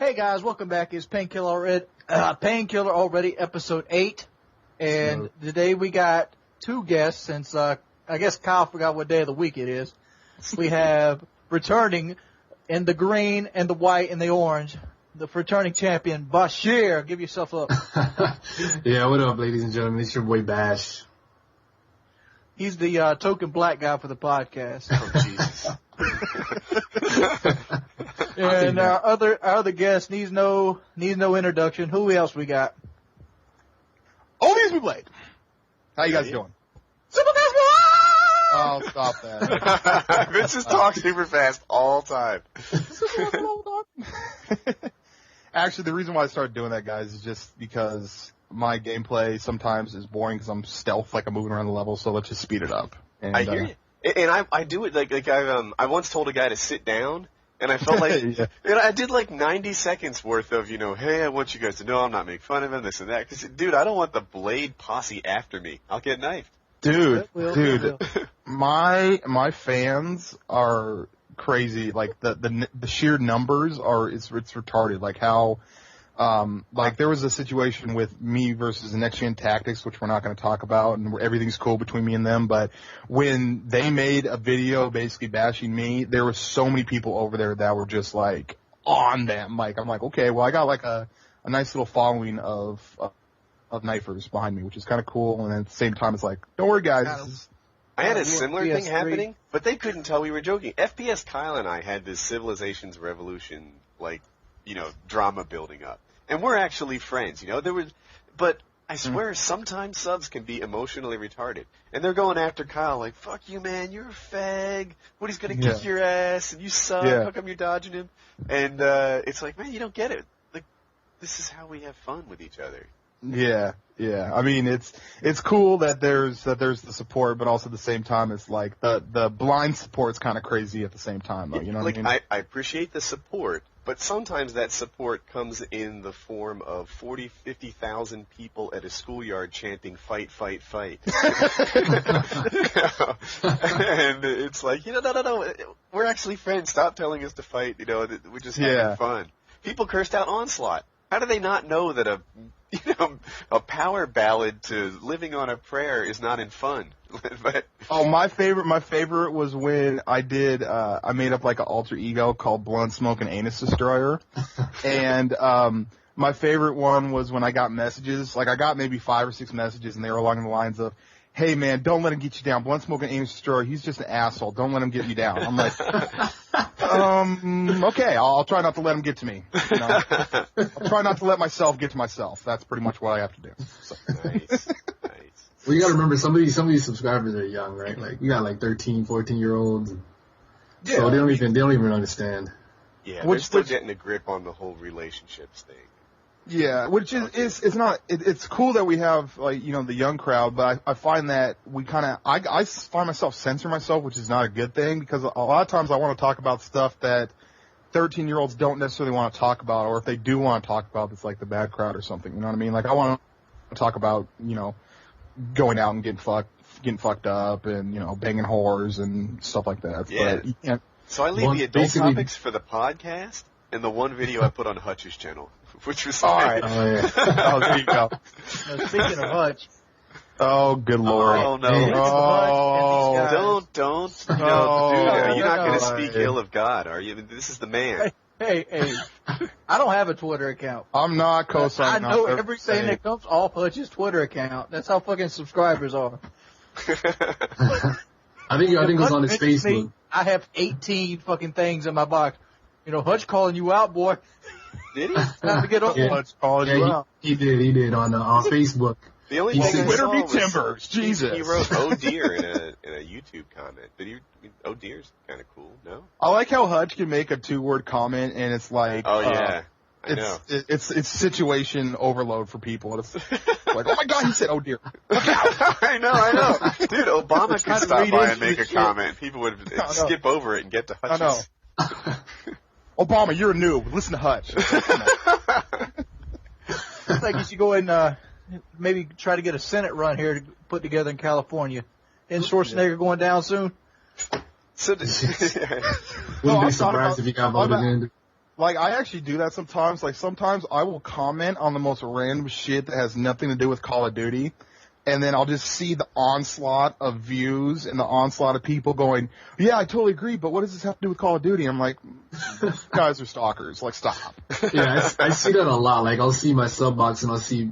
Hey guys, welcome back. It's Painkiller already, episode 8. And today we got two guests since, I guess Kyle forgot what day of the week it is. We have returning in the green and the white and the orange, the returning champion, Bashir. Give yourself up. Yeah, what up, ladies and gentlemen? It's your boy Bash. He's the token black guy for the podcast. Oh, Jesus. And our other guest needs no introduction. Who else we got? ONLYUSEmeBLADE. How you guys doing? Super Fast Boy! Oh, stop that. Vince just talks super fast all time. Actually, the reason why I started doing that, guys, is just because my gameplay sometimes is boring because I'm stealth, like I'm moving around the level, so let's just speed it up. And, I hear you. And I do it like I once told a guy to sit down, and I felt like Yeah. I did like 90 seconds worth of, hey, I want you guys to know I'm not making fun of him, this and that. Because, dude, I don't want the Blade posse after me. I'll get knifed. Dude, Will. my fans are crazy. Like the sheer numbers it's retarded. Like how, like there was a situation with me versus the Next Gen Tactics, which we're not going to talk about, and everything's cool between me and them. But when they made a video basically bashing me, there were so many people over there that were just like on them. Like I'm like, okay, well I got like a nice little following of knifers behind me, which is kind of cool. And at the same time, it's like, don't worry, guys. I had a similar thing PS3. happening, but they couldn't tell we were joking. FPS Kyle and I had this Civilizations Revolution, drama building up. And we're actually friends, but I swear sometimes subs can be emotionally retarded. And they're going after Kyle like, fuck you, man, you're a fag. Woody's gonna kick your ass, and you suck, how come you're dodging him? And, it's like, man, you don't get it. Like, this is how we have fun with each other. Yeah. I mean, it's cool that there's the support, but also at the same time, it's like the blind support's kind of crazy at the same time, though. You know what I mean? I appreciate the support, but sometimes that support comes in the form of 40, 50,000 people at a schoolyard chanting "fight, fight, fight," and it's like, no, we're actually friends. Stop telling us to fight. We're just having fun. People cursed out Onslaught. How do they not know that a power ballad to Living on a Prayer is not in fun? But my favorite was when I made up like an alter ego called Blunt Smoking Anus Destroyer. And, my favorite one was when I got messages, like I got maybe 5 or 6 messages and they were along the lines of, hey man, don't let him get you down. Blunt Smoking Anus Destroyer, he's just an asshole. Don't let him get you down. I'm like, okay, I'll try not to let him get to me. I'll try not to let myself get to myself. That's pretty much what I have to do. So. Nice. Well, you gotta remember, some of these subscribers are young, right? Like, you got like 13, 14-year-olds. Yeah. So they don't even understand. Yeah, they're still getting a grip on the whole relationships thing. Yeah, which it's cool that we have, like, the young crowd, but I find that I find myself censoring myself, which is not a good thing, because a lot of times I want to talk about stuff that 13-year-olds don't necessarily want to talk about, or if they do want to talk about, it's like the bad crowd or something, you know what I mean? Like, I want to talk about, going out and getting fucked up and, banging whores and stuff like that. Yeah. But you can't. So I leave the adult topics for the podcast and the one video I put on Hutch's channel, which was all right. Oh, yeah. Oh, there you go. Speaking of Hutch. Oh, good lord. Oh, no. Don't. Dude, you're not going to speak ill of God, are you? This is the man. Hey, I don't have a Twitter account. I'm not co-signing. I know everything that comes off Hutch's Twitter account. That's how fucking subscribers are. I think it was on his Facebook. I have 18 fucking things in my box. Hutch calling you out, boy. Did he? Time to get up. Hutch calling you out. He did on Facebook. The only thing I Twitter saw be was timbers. Jesus. He wrote "Oh dear" in a YouTube comment, but "Oh dear's" kind of cool, no? I like how Hutch can make a 2-word comment and it's like, Oh yeah, I know. It's situation overload for people. It's like, oh my god, he said, "Oh dear." I know. Dude, Obama could stop by and make a comment. People would skip over it and get to Hutch's. I know. Obama, you're a noob. Listen to Hutch. I think you should go and maybe try to get a Senate run here to put together in California. Isn't Schwarzenegger going down soon? So, Wouldn't be surprised if he got voted in. Like, I actually do that sometimes. Like, sometimes I will comment on the most random shit that has nothing to do with Call of Duty, and then I'll just see the onslaught of views and the onslaught of people going, yeah, I totally agree, but what does this have to do with Call of Duty? I'm like, you guys are stalkers. Like, stop. Yeah, I see that a lot. Like, I'll see my sub box and I'll see,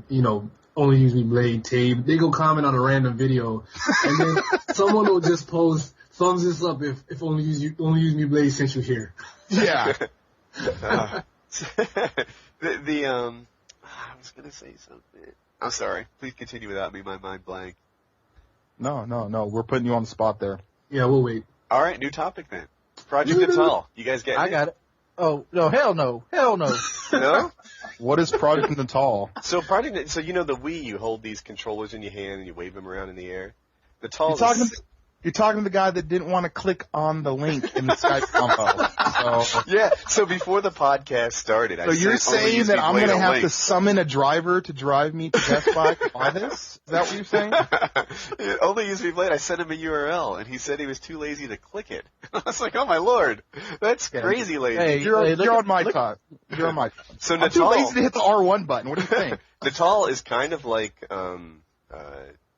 ONLYUSEmeBLADE tape. They go comment on a random video, and then someone will just post, thumbs this up if ONLYUSEmeBLADE sent you here. Yeah. I was gonna say something. I'm sorry. Please continue without me. My mind blank. No. We're putting you on the spot there. Yeah, we'll wait. All right, new topic then. Project Natal. You guys get it? I got it. Oh, no, hell no. Hell no. No? What is Project Natal? So you know the Wii, you hold these controllers in your hand and you wave them around in the air. You're talking to the guy that didn't want to click on the link in the Skype combo. So, yeah. So before the podcast started, you're saying that I'm going to have to summon a driver to drive me to Best Buy to buy this? Is that what you're saying? ONLYUSEmeBLADE. I sent him a URL, and he said he was too lazy to click it. I was like, oh my lord, that's crazy lazy. Hey, you're on my time. You're on my time. So I'm Natal, too lazy to hit the R1 button. What do you think? Natal is kind of like the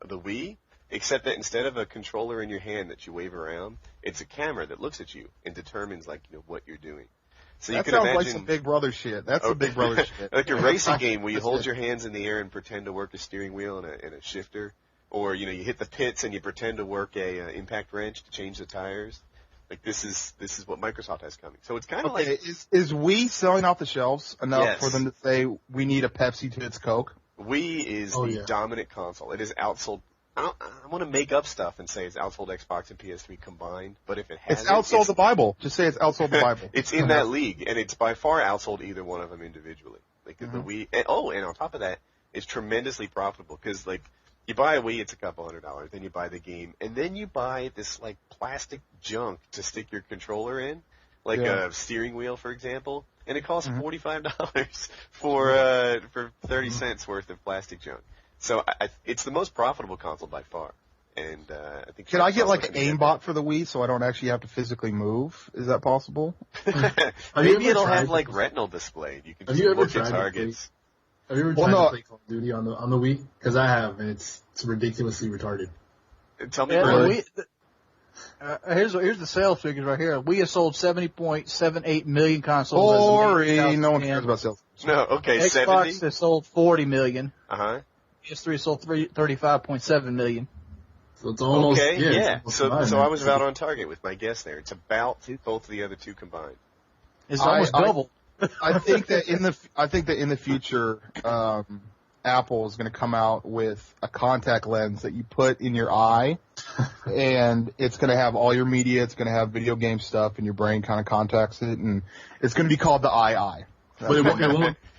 Wii. Except that instead of a controller in your hand that you wave around, it's a camera that looks at you and determines what you're doing. So that you can sounds imagine like some Big Brother shit. That's some Big Brother shit. Like a racing game where you hold your hands in the air and pretend to work a steering wheel and a shifter, or you hit the pits and you pretend to work a impact wrench to change the tires. Like this is what Microsoft has coming. So it's kind of like is Wii selling off the shelves enough for them to say we need a Pepsi to its Coke? Wii is the dominant console. It is outsold. I want to make up stuff and say it's outsold Xbox and PS3 combined, but if it hasn't, it's outsold the Bible. Just say it's outsold the Bible. It's in that league, and it's by far outsold either one of them individually. Like the Wii, and on top of that, it's tremendously profitable because you buy a Wii, it's a couple $100, then you buy the game, and then you buy this plastic junk to stick your controller in, a steering wheel, for example, and it costs $45 for 30 cents worth of plastic junk. So it's the most profitable console by far, and I think. Can I get an aimbot for the Wii so I don't actually have to physically move? Is that possible? Maybe it'll have retinal display. You can just look at targets. Have you ever tried to play Call of Duty on the Wii? Because I have, and it's ridiculously retarded. Tell me really. Here's the sales figures right here. We have sold 70.78 million consoles. Boring. No one cares about sales. No, okay, Xbox 70? has sold 40 million. Uh-huh. PS3 sold 35.7 million. So it's almost So I was about on target with my guess there. It's about both the other two combined. It's almost double. I think that in the future, Apple is going to come out with a contact lens that you put in your eye, and it's going to have all your media. It's going to have video game stuff, and your brain kind of contacts it, and it's going to be called the Eye. But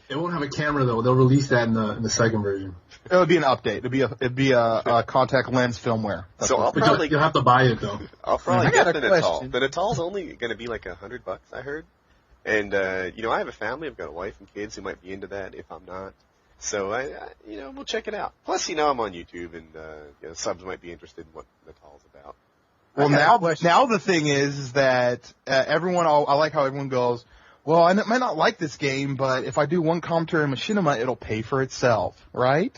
it won't have a camera though. They'll release that in the second version. It would be an update. It'd be a contact lens firmware. You'll have to buy it though. I'll probably get the Natal. The Natal's only going to be like $100, I heard. And I have a family. I've got a wife and kids who might be into that. If I'm not, so we'll check it out. Plus, I'm on YouTube, and subs might be interested in what Natal's about. Well, now the thing is that everyone. I like how everyone goes. Well, I might not like this game, but if I do one commentary on Machinima, it'll pay for itself, right?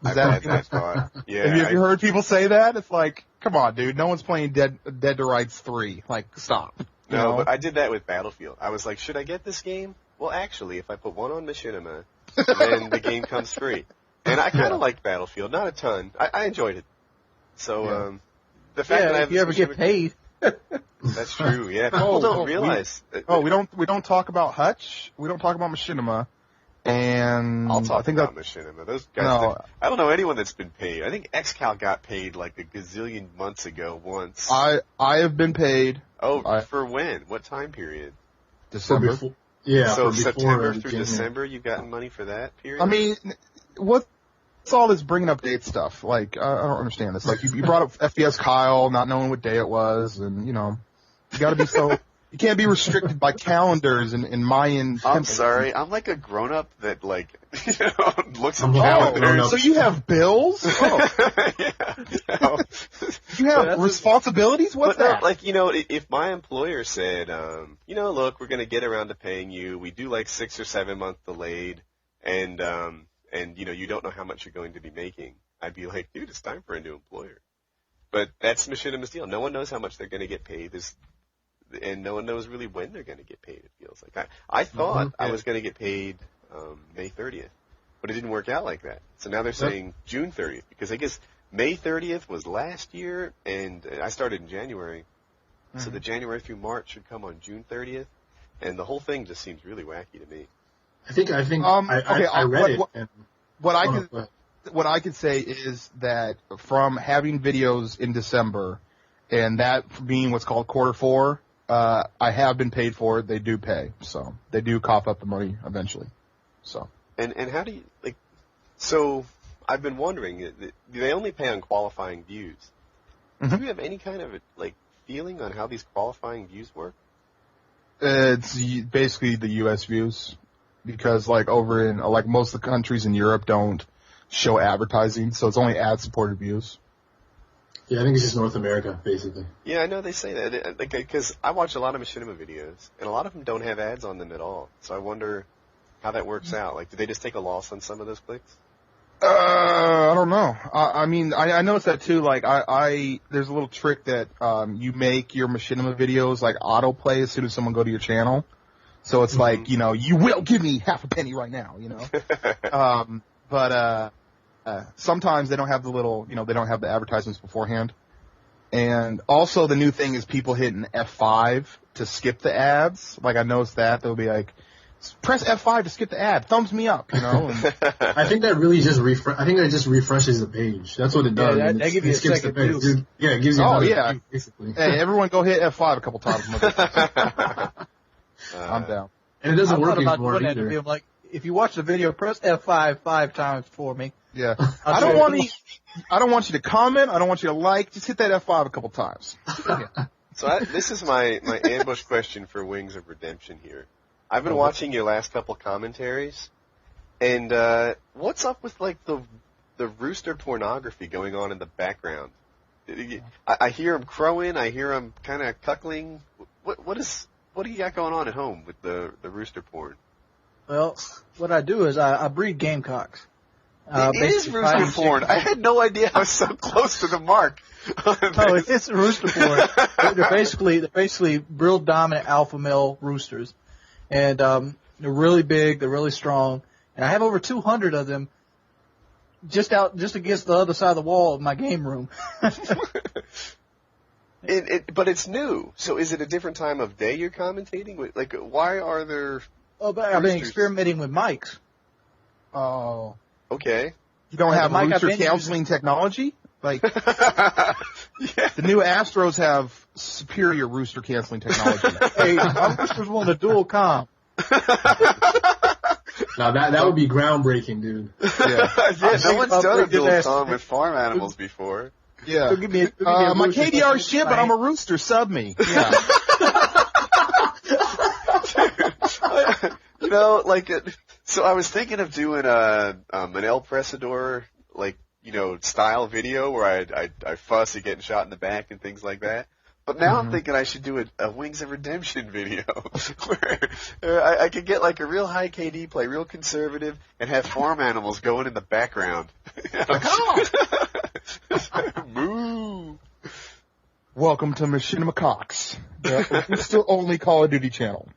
I've had that thought. Yeah. Have you heard people say that? It's like, come on, dude. No one's playing Dead to Rights 3. Like, stop. No, but I did that with Battlefield. I was like, should I get this game? Well, actually, if I put one on Machinima, then the game comes free. And I kind of liked Battlefield. Not a ton. I enjoyed it. So, the fact that I have if you ever get paid. That's true, yeah. People don't realize. We don't talk about Hutch. We don't talk about Machinima. And I'll talk about Machinima. Those guys, I don't know anyone that's been paid. I think XCal got paid like a gazillion months ago once. I have been paid. Oh, for when? What time period? December. So September through December, you've gotten money for that period? I mean, what's all this bringing up date stuff? Like, I don't understand this. Like, you brought up FPS Kyle, not knowing what day it was, and, you gotta be so You can't be restricted by calendars and Mayan. I'm temples. sorry. I'm like a grown-up that like looks at I'm calendars. So you have bills? Oh. Yeah. You have responsibilities? What's But no, that? like, if my employer said, look, we're going to get around to paying you. We do like 6 or 7 month delayed, and you don't know how much you're going to be making. I'd be like, dude, it's time for a new employer. But that's Machinima's deal. No one knows how much they're going to get paid. And no one knows really when they're going to get paid, it feels like. I thought I was going to get paid May 30th, but it didn't work out like that. So now they're saying June 30th, because I guess May 30th was last year, and I started in January. So the January through March should come on June 30th, and the whole thing just seems really wacky to me. I read it. What I could say is that from having videos in December, and that being what's called quarter 4, I have been paid for it. They do pay, so they do cough up the money eventually. So and how do you So I've been wondering, do they only pay on qualifying views? Do you have any kind of feeling on how these qualifying views work? It's basically the U.S. views, because over in most of the countries in Europe don't show advertising, so it's only ad-supported views. Yeah, I think it's just North America, basically. Yeah, I know they say that, because I watch a lot of Machinima videos, and a lot of them don't have ads on them at all. So I wonder how that works out. Do they just take a loss on some of those clicks? I don't know. I noticed that too. There's a little trick that you make your Machinima videos autoplay as soon as someone go to your channel. So it's you will give me half a penny right now, But sometimes they don't have the little, they don't have the advertisements beforehand. And also the new thing is people hitting F5 to skip the ads. I noticed that. They'll be press F5 to skip the ad. Thumbs me up, And I think that really just refreshes the page. That's what it does. Yeah, that gives you a second view. Yeah, it gives you another view, basically. Hey, everyone go hit F5 a couple times. I'm down. And it doesn't work anymore either. To be if you watch the video, press F5 5 times for me. Yeah. I don't want you to comment. I don't want you to like. Just hit that F5 a couple times. So this is my ambush question for Wings of Redemption here. I've been watching your last couple commentaries, and what's up with the rooster pornography going on in the background? I hear him crowing. I hear him kind of cuckling. What do you got going on at home with the rooster porn? Well, what I do is I breed gamecocks. It is rooster porn. I had no idea I was so close to the mark. No, it's rooster porn. They're basically real dominant alpha male roosters, and they're really big. They're really strong, and I have over 200 of them just against the other side of the wall of my game room. But it's new. So is it a different time of day you're commentating? Why are there? Oh, but I've been experimenting with mics. Oh. Okay. You don't have rooster counseling technology? The new Astros have superior rooster canceling technology. Hey, my roosters want a dual comm. Now that would be groundbreaking, dude. Yeah, no one's done a dual comm with farm animals before. Yeah. So give me my KDR shit, but I'm a rooster. Sub me. Yeah. So I was thinking of doing an El Presador, style video where I fuss at getting shot in the back and things like that. But now I'm thinking I should do a Wings of Redemption video where I could get a real high KD play, real conservative, and have farm animals going in the background. Moo! Welcome to Machinima Cox, the rooster only Call of Duty channel.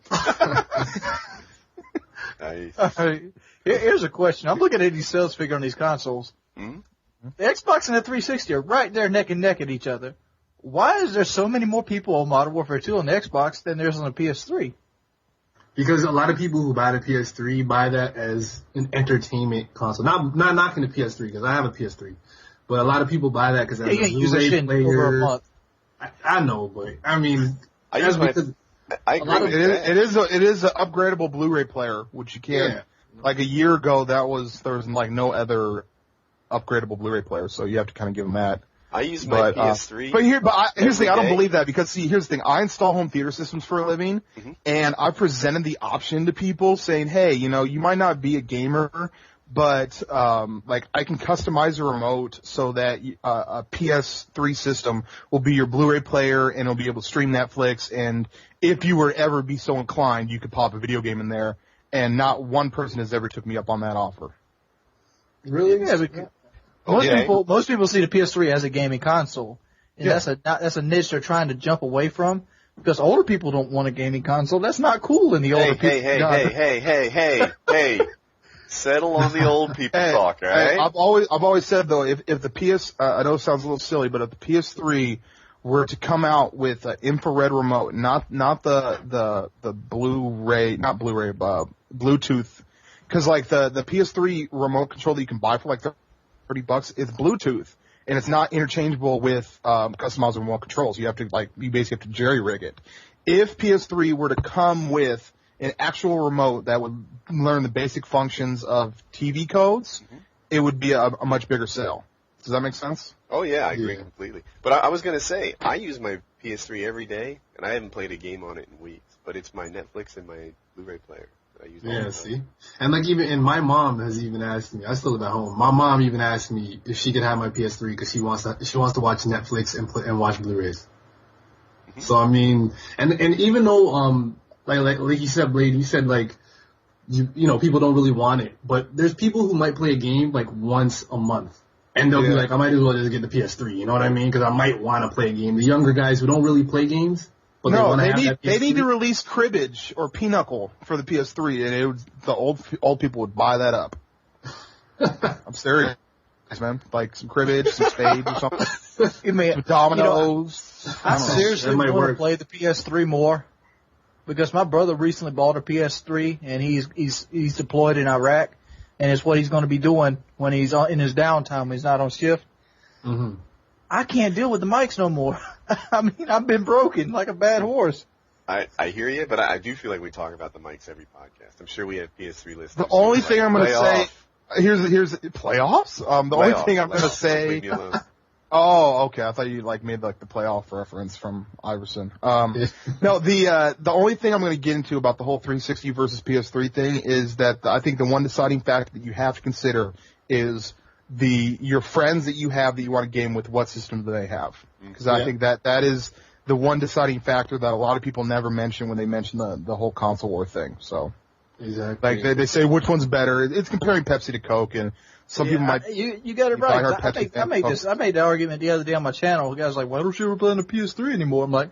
Nice. Here's a question. I'm looking at these sales figure on these consoles. Mm-hmm. The Xbox and the 360 are right there neck and neck at each other. Why is there so many more people on Modern Warfare 2 on the Xbox than there's on the PS3? Because a lot of people who buy the PS3 buy that as an entertainment console. Not knocking the PS3, because I have a PS3. But a lot of people buy that because as a Blu-ray player. I know, but I mean, I agree with that. It is an upgradable Blu-ray player, which you can. Yeah. A year ago, there was no other upgradable Blu-ray player, so you have to kind of give them that. I use my PS3. Here's the thing. I don't day. believe that because here's the thing. I install home theater systems for a living, and I presented the option to people saying, hey, you might not be a gamer, but like I can customize a remote so that a PS3 system will be your Blu-ray player and it'll be able to stream Netflix. And if you were ever be so inclined, you could pop a video game in there. And not one person has ever took me up on that offer. Really? Yeah, most people see the PS3 as a gaming console, and that's a niche they're trying to jump away from because older people don't want a gaming console. That's not cool in the older people. Hey. Settle on the old people talk, all right? I've always said though, if the I know it sounds a little silly, but if the PS3 were to come out with an infrared remote, not the Blu-ray, not Blu-ray, Bluetooth, because like the PS3 remote control that you can buy for like $30 is Bluetooth, and it's not interchangeable with customizable remote controls. You basically have to jerry rig it. If PS3 were to come with an actual remote that would learn the basic functions of TV codes, it would be a much bigger sale. Does that make sense? Oh yeah, I agree completely. But I was gonna say, I use my PS3 every day, and I haven't played a game on it in weeks. But it's my Netflix and my Blu-ray player that I use all the time. See? And my mom has even asked me, I still live at home, my mom even asked me if she could have my PS3 because she wants to watch Netflix and watch Blu-rays. So I mean, and even though, like you said, Blade, you said like, people don't really want it, but there's people who might play a game like once a month. And they'll be like, I might as well just get the PS3, you know what I mean? Because I might want to play a game. The younger guys who don't really play games, but they need to release cribbage or pinochle for the PS3, and the old people would buy that up. I'm serious, man. Like some cribbage, some spades or something. Some dominoes. I seriously want to play the PS3 more because my brother recently bought a PS3 and he's deployed in Iraq. And it's what he's going to be doing when he's in his downtime when he's not on shift. I can't deal with the mics no more. I mean, I've been broken like a bad horse. I hear you, but I do feel like we talk about the mics every podcast. I'm sure we have PS3 listeners. The only thing I'm going to say, here's playoffs. The only thing I'm going to say. Leave me alone. Oh, okay. I thought you made the playoff reference from Iverson. No, the only thing I'm going to get into about the whole 360 versus PS3 thing is that I think the one deciding factor that you have to consider is your friends that you have that you want to game with. What system do they have? Because I think that is the one deciding factor that a lot of people never mention when they mention the whole console war thing. So exactly, like they say which one's better. It's comparing Pepsi to Coke and. Some people might. You got it right. I made the argument the other day on my channel. The guy's like, "Why don't you ever play on the PS3 anymore?" I'm like,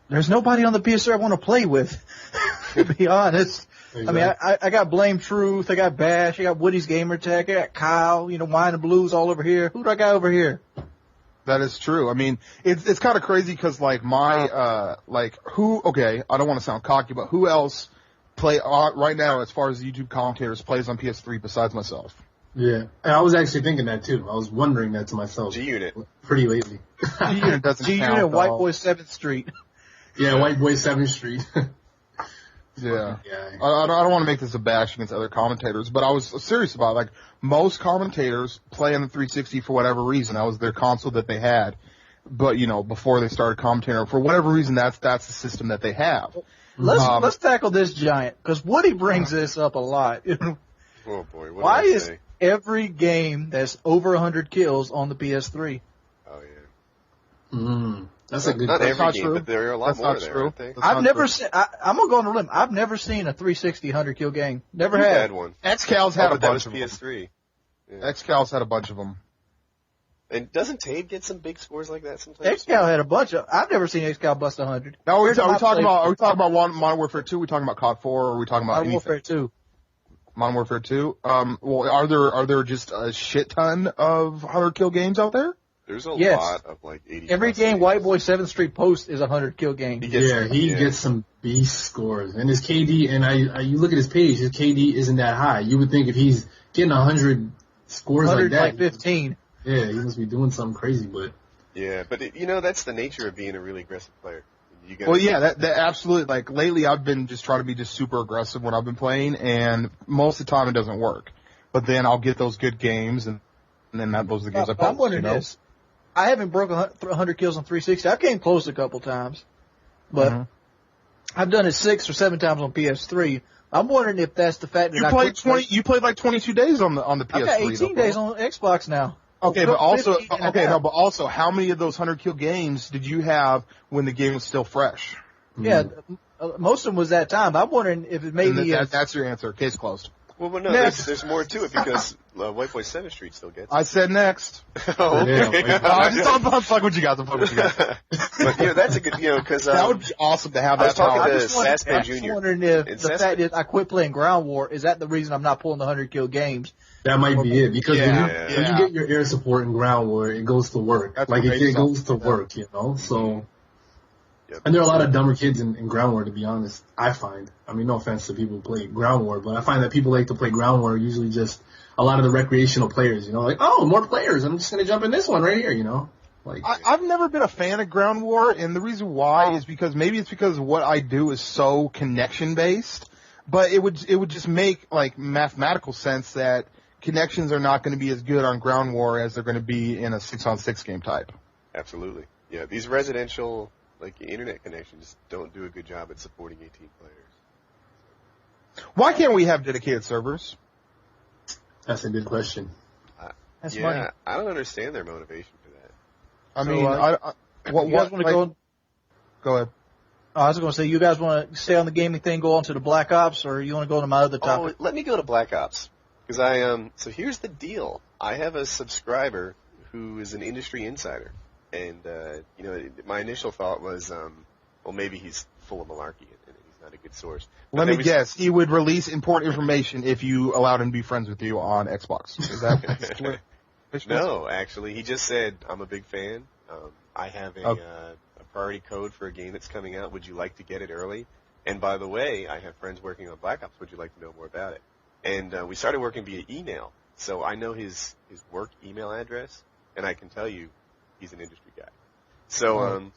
"There's nobody on the PS3 I want to play with." To be honest, exactly. I mean, I got Blame Truth, I got Bash, I got Woody's Gamer Tech, I got Kyle, Wine and Blues all over here. Who do I got over here? That is true. I mean, it's kind of crazy because like I don't want to sound cocky, but who else right now as far as YouTube commentators plays on PS3 besides myself? Yeah, and I was actually thinking that too. I was wondering that to myself. G-Unit. Pretty lately. G-Unit doesn't count. G-Unit, White Boy 7th Street. Yeah, White Boy 7th Street. Yeah. I don't want to make this a bash against other commentators, but I was serious about it. Like, most commentators play on the 360 for whatever reason. That was their console that they had. But, before they started commentating, for whatever reason, that's the system that they have. Let's tackle this giant, because Woody brings this up a lot. Oh boy, why is every game that's over 100 kills on the PS3? Oh yeah. That's a good. Not every not game, true. but there are a lot That's more not there, true. aren't they? I've never seen. I'm gonna go on a limb. I've never seen a 360 100 kill game. Never Who had. had one. XCal's had a That bunch was of them. PS3. Yeah. XCal's had a bunch of them. And doesn't Tabe get some big scores like that sometimes? XCal had a bunch of. I've never seen XCal bust 100. Now, are we talking about Modern Warfare 2? Are we talking about COD 4? Or are we talking about Modern Warfare 2? Modern Warfare 2. Well, are there just a shit ton of 100 kill games out there? There's a lot of like 80. Every game White Boy 7th Street posts is a 100 kill game. He gets some beast scores, and his KD. And you look at his page, his KD isn't that high. You would think if he's getting 100 scores like that, like 15. Yeah, he must be doing something crazy, but. Yeah, but that's the nature of being a really aggressive player. That absolutely. Like lately, I've been just trying to be just super aggressive when I've been playing, and most of the time it doesn't work. But then I'll get those good games, and then those are the games I post. I'm wondering this: I haven't broken 100 kills on 360. I came close a couple times, but I've done it 6 or 7 times on PS3. I'm wondering if that's the fact that You played like 22 days on the PS3. I've got 18 days on Xbox now. Okay, but also, how many of those 100 kill games did you have when the game was still fresh? Yeah, most of them was that time. I'm wondering if it maybe that's your answer. Case closed. Well, no, there's more to it because White Boy 7th Street still gets it. I said next. Oh, okay. I'm fuck what you got. But, that's a good, because... that would be awesome to have I was that talking power. to Sassman Jr. I'm just wondering if the fact is I quit playing Ground War, is that the reason I'm not pulling the 100 kill games? That might be it, because when you get your air support in Ground War, it goes to work. That's it goes to work, so... Yep. And there are a lot of dumber kids in Ground War, to be honest, I find. I mean, no offense to people who play Ground War, but I find that people like to play Ground War are usually just a lot of the recreational players, like, oh, more players, I'm just going to jump in this one right here, Like, I've never been a fan of Ground War, and the reason why is because what I do is so connection-based, but it would just make, like, mathematical sense that connections are not going to be as good on Ground War as they're going to be in a 6-on-6 game type. Absolutely. Yeah, these residential... internet connections don't do a good job at supporting 18 players. Why can't we have dedicated servers? that's a good question. That's funny. I don't understand their motivation for that. I So, mean, you guys want to go? Go ahead. I was going to say, you guys want to stay on the gaming thing, go on to the Black Ops, or you want to go to my other topic? Oh, let me go to Black Ops. Because so here's the deal. I have a subscriber who is an industry insider. And, my initial thought was, well, maybe he's full of malarkey and he's not a good source. But Let me guess. He would release important information if you allowed him to be friends with you on Xbox. Is that No, actually. He just said, I'm a big fan. I have a priority code for a game that's coming out. Would you like to get it early? And by the way, I have friends working on Black Ops. Would you like to know more about it? And we started working via email. So I know his work email address, and I can tell you, he's an industry guy. So,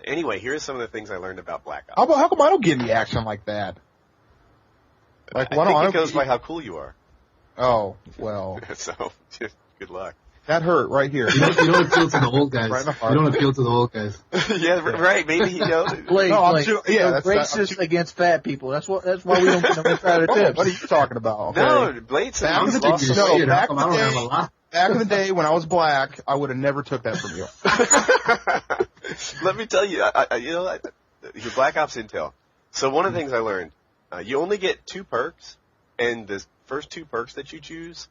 anyway, here's some of the things I learned about Black Ops. How come I don't get any action like that? Like, I think it goes by how cool you are. Oh, well. So, just good luck. That hurt right here. You don't appeal to the old guys. Right in the heart. You don't appeal to the old guys. Yeah, right. Maybe, Blade, No, I'm Blade, racist against fat people. That's why we don't get no insider tips. What are you talking about? Okay? No, Blade said Back he in was the day, awesome. back I in the don't day- have a lot. Back in the day when I was black, I would have never took that from you. Let me tell you, your Black Ops intel. So one of the things I learned, you only get 2 perks, and the first 2 perks that you choose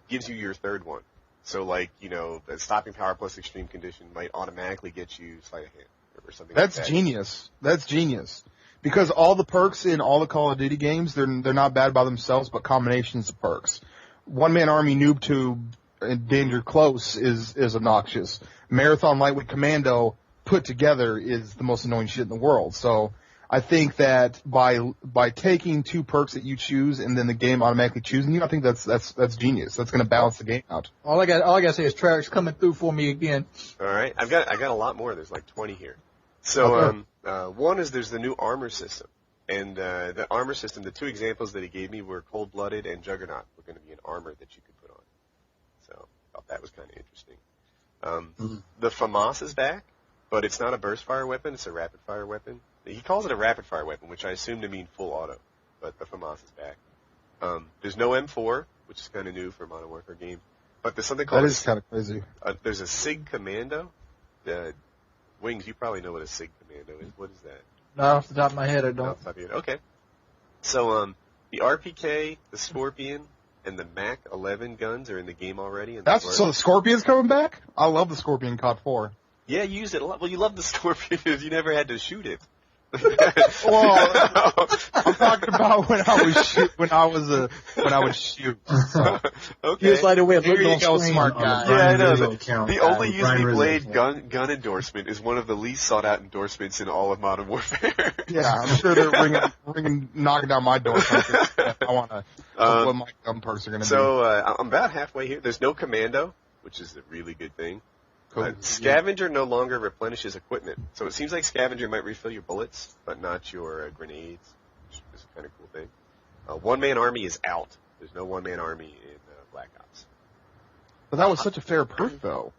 gives you your third one. So, like, the stopping power plus extreme condition might automatically get you sleight of hand or something That's like that. genius. That's genius. Because all the perks in all the Call of Duty games, they're not bad by themselves, but combinations of perks. One-man army noob tube and danger close is obnoxious. Marathon lightweight commando put together is the most annoying shit in the world. So I think that by taking 2 perks that you choose and then the game automatically choosing you, I think that's genius. That's going to balance the game out. All I got to say is Treyarch's coming through for me again. All right, I got a lot more. There's like 20 here. So one is there's the new armor system, and the armor system. The 2 examples that he gave me were Cold Blooded and Juggernaut. Were going to be an armor that you could put on. So I thought that was kind of interesting. The FAMAS is back, but it's not a burst fire weapon. It's a rapid fire weapon. He calls it a rapid fire weapon, which I assume to mean full auto. But the FAMAS is back. There's no M4, which is kind of new for a Modern Warfare game. But there's something called That is kind of crazy. there's a SIG Commando. Wings, you probably know what a SIG Commando is. What is that? Not off the top of my head, I don't. Off the top of your head. Okay. So the RPK, the Scorpion, and the Mac 11 guns are in the game already. So the Scorpion's coming back? I love the Scorpion COD 4. Yeah, you use it a lot. Well, you love the Scorpion because you never had to shoot it. Well, I'm talking about when I would shoot. So. Okay. Just like the way it Here looked you on go, screen. smart guy. Yeah, I know. Account, The only Brian Use Me Blade Rizzo. gun endorsement is one of the least sought out endorsements in all of Modern Warfare. Yeah, I'm sure they're ringing, knocking down my door. I want to what my gun perks are going to be. So I'm about halfway here. There's no commando, which is a really good thing. Cool. Scavenger no longer replenishes equipment. So it seems like Scavenger might refill your bullets, but not your grenades, which is a kind of cool thing. One-man army is out. There's no one-man army in Black Ops. But that was such a fair perk, though.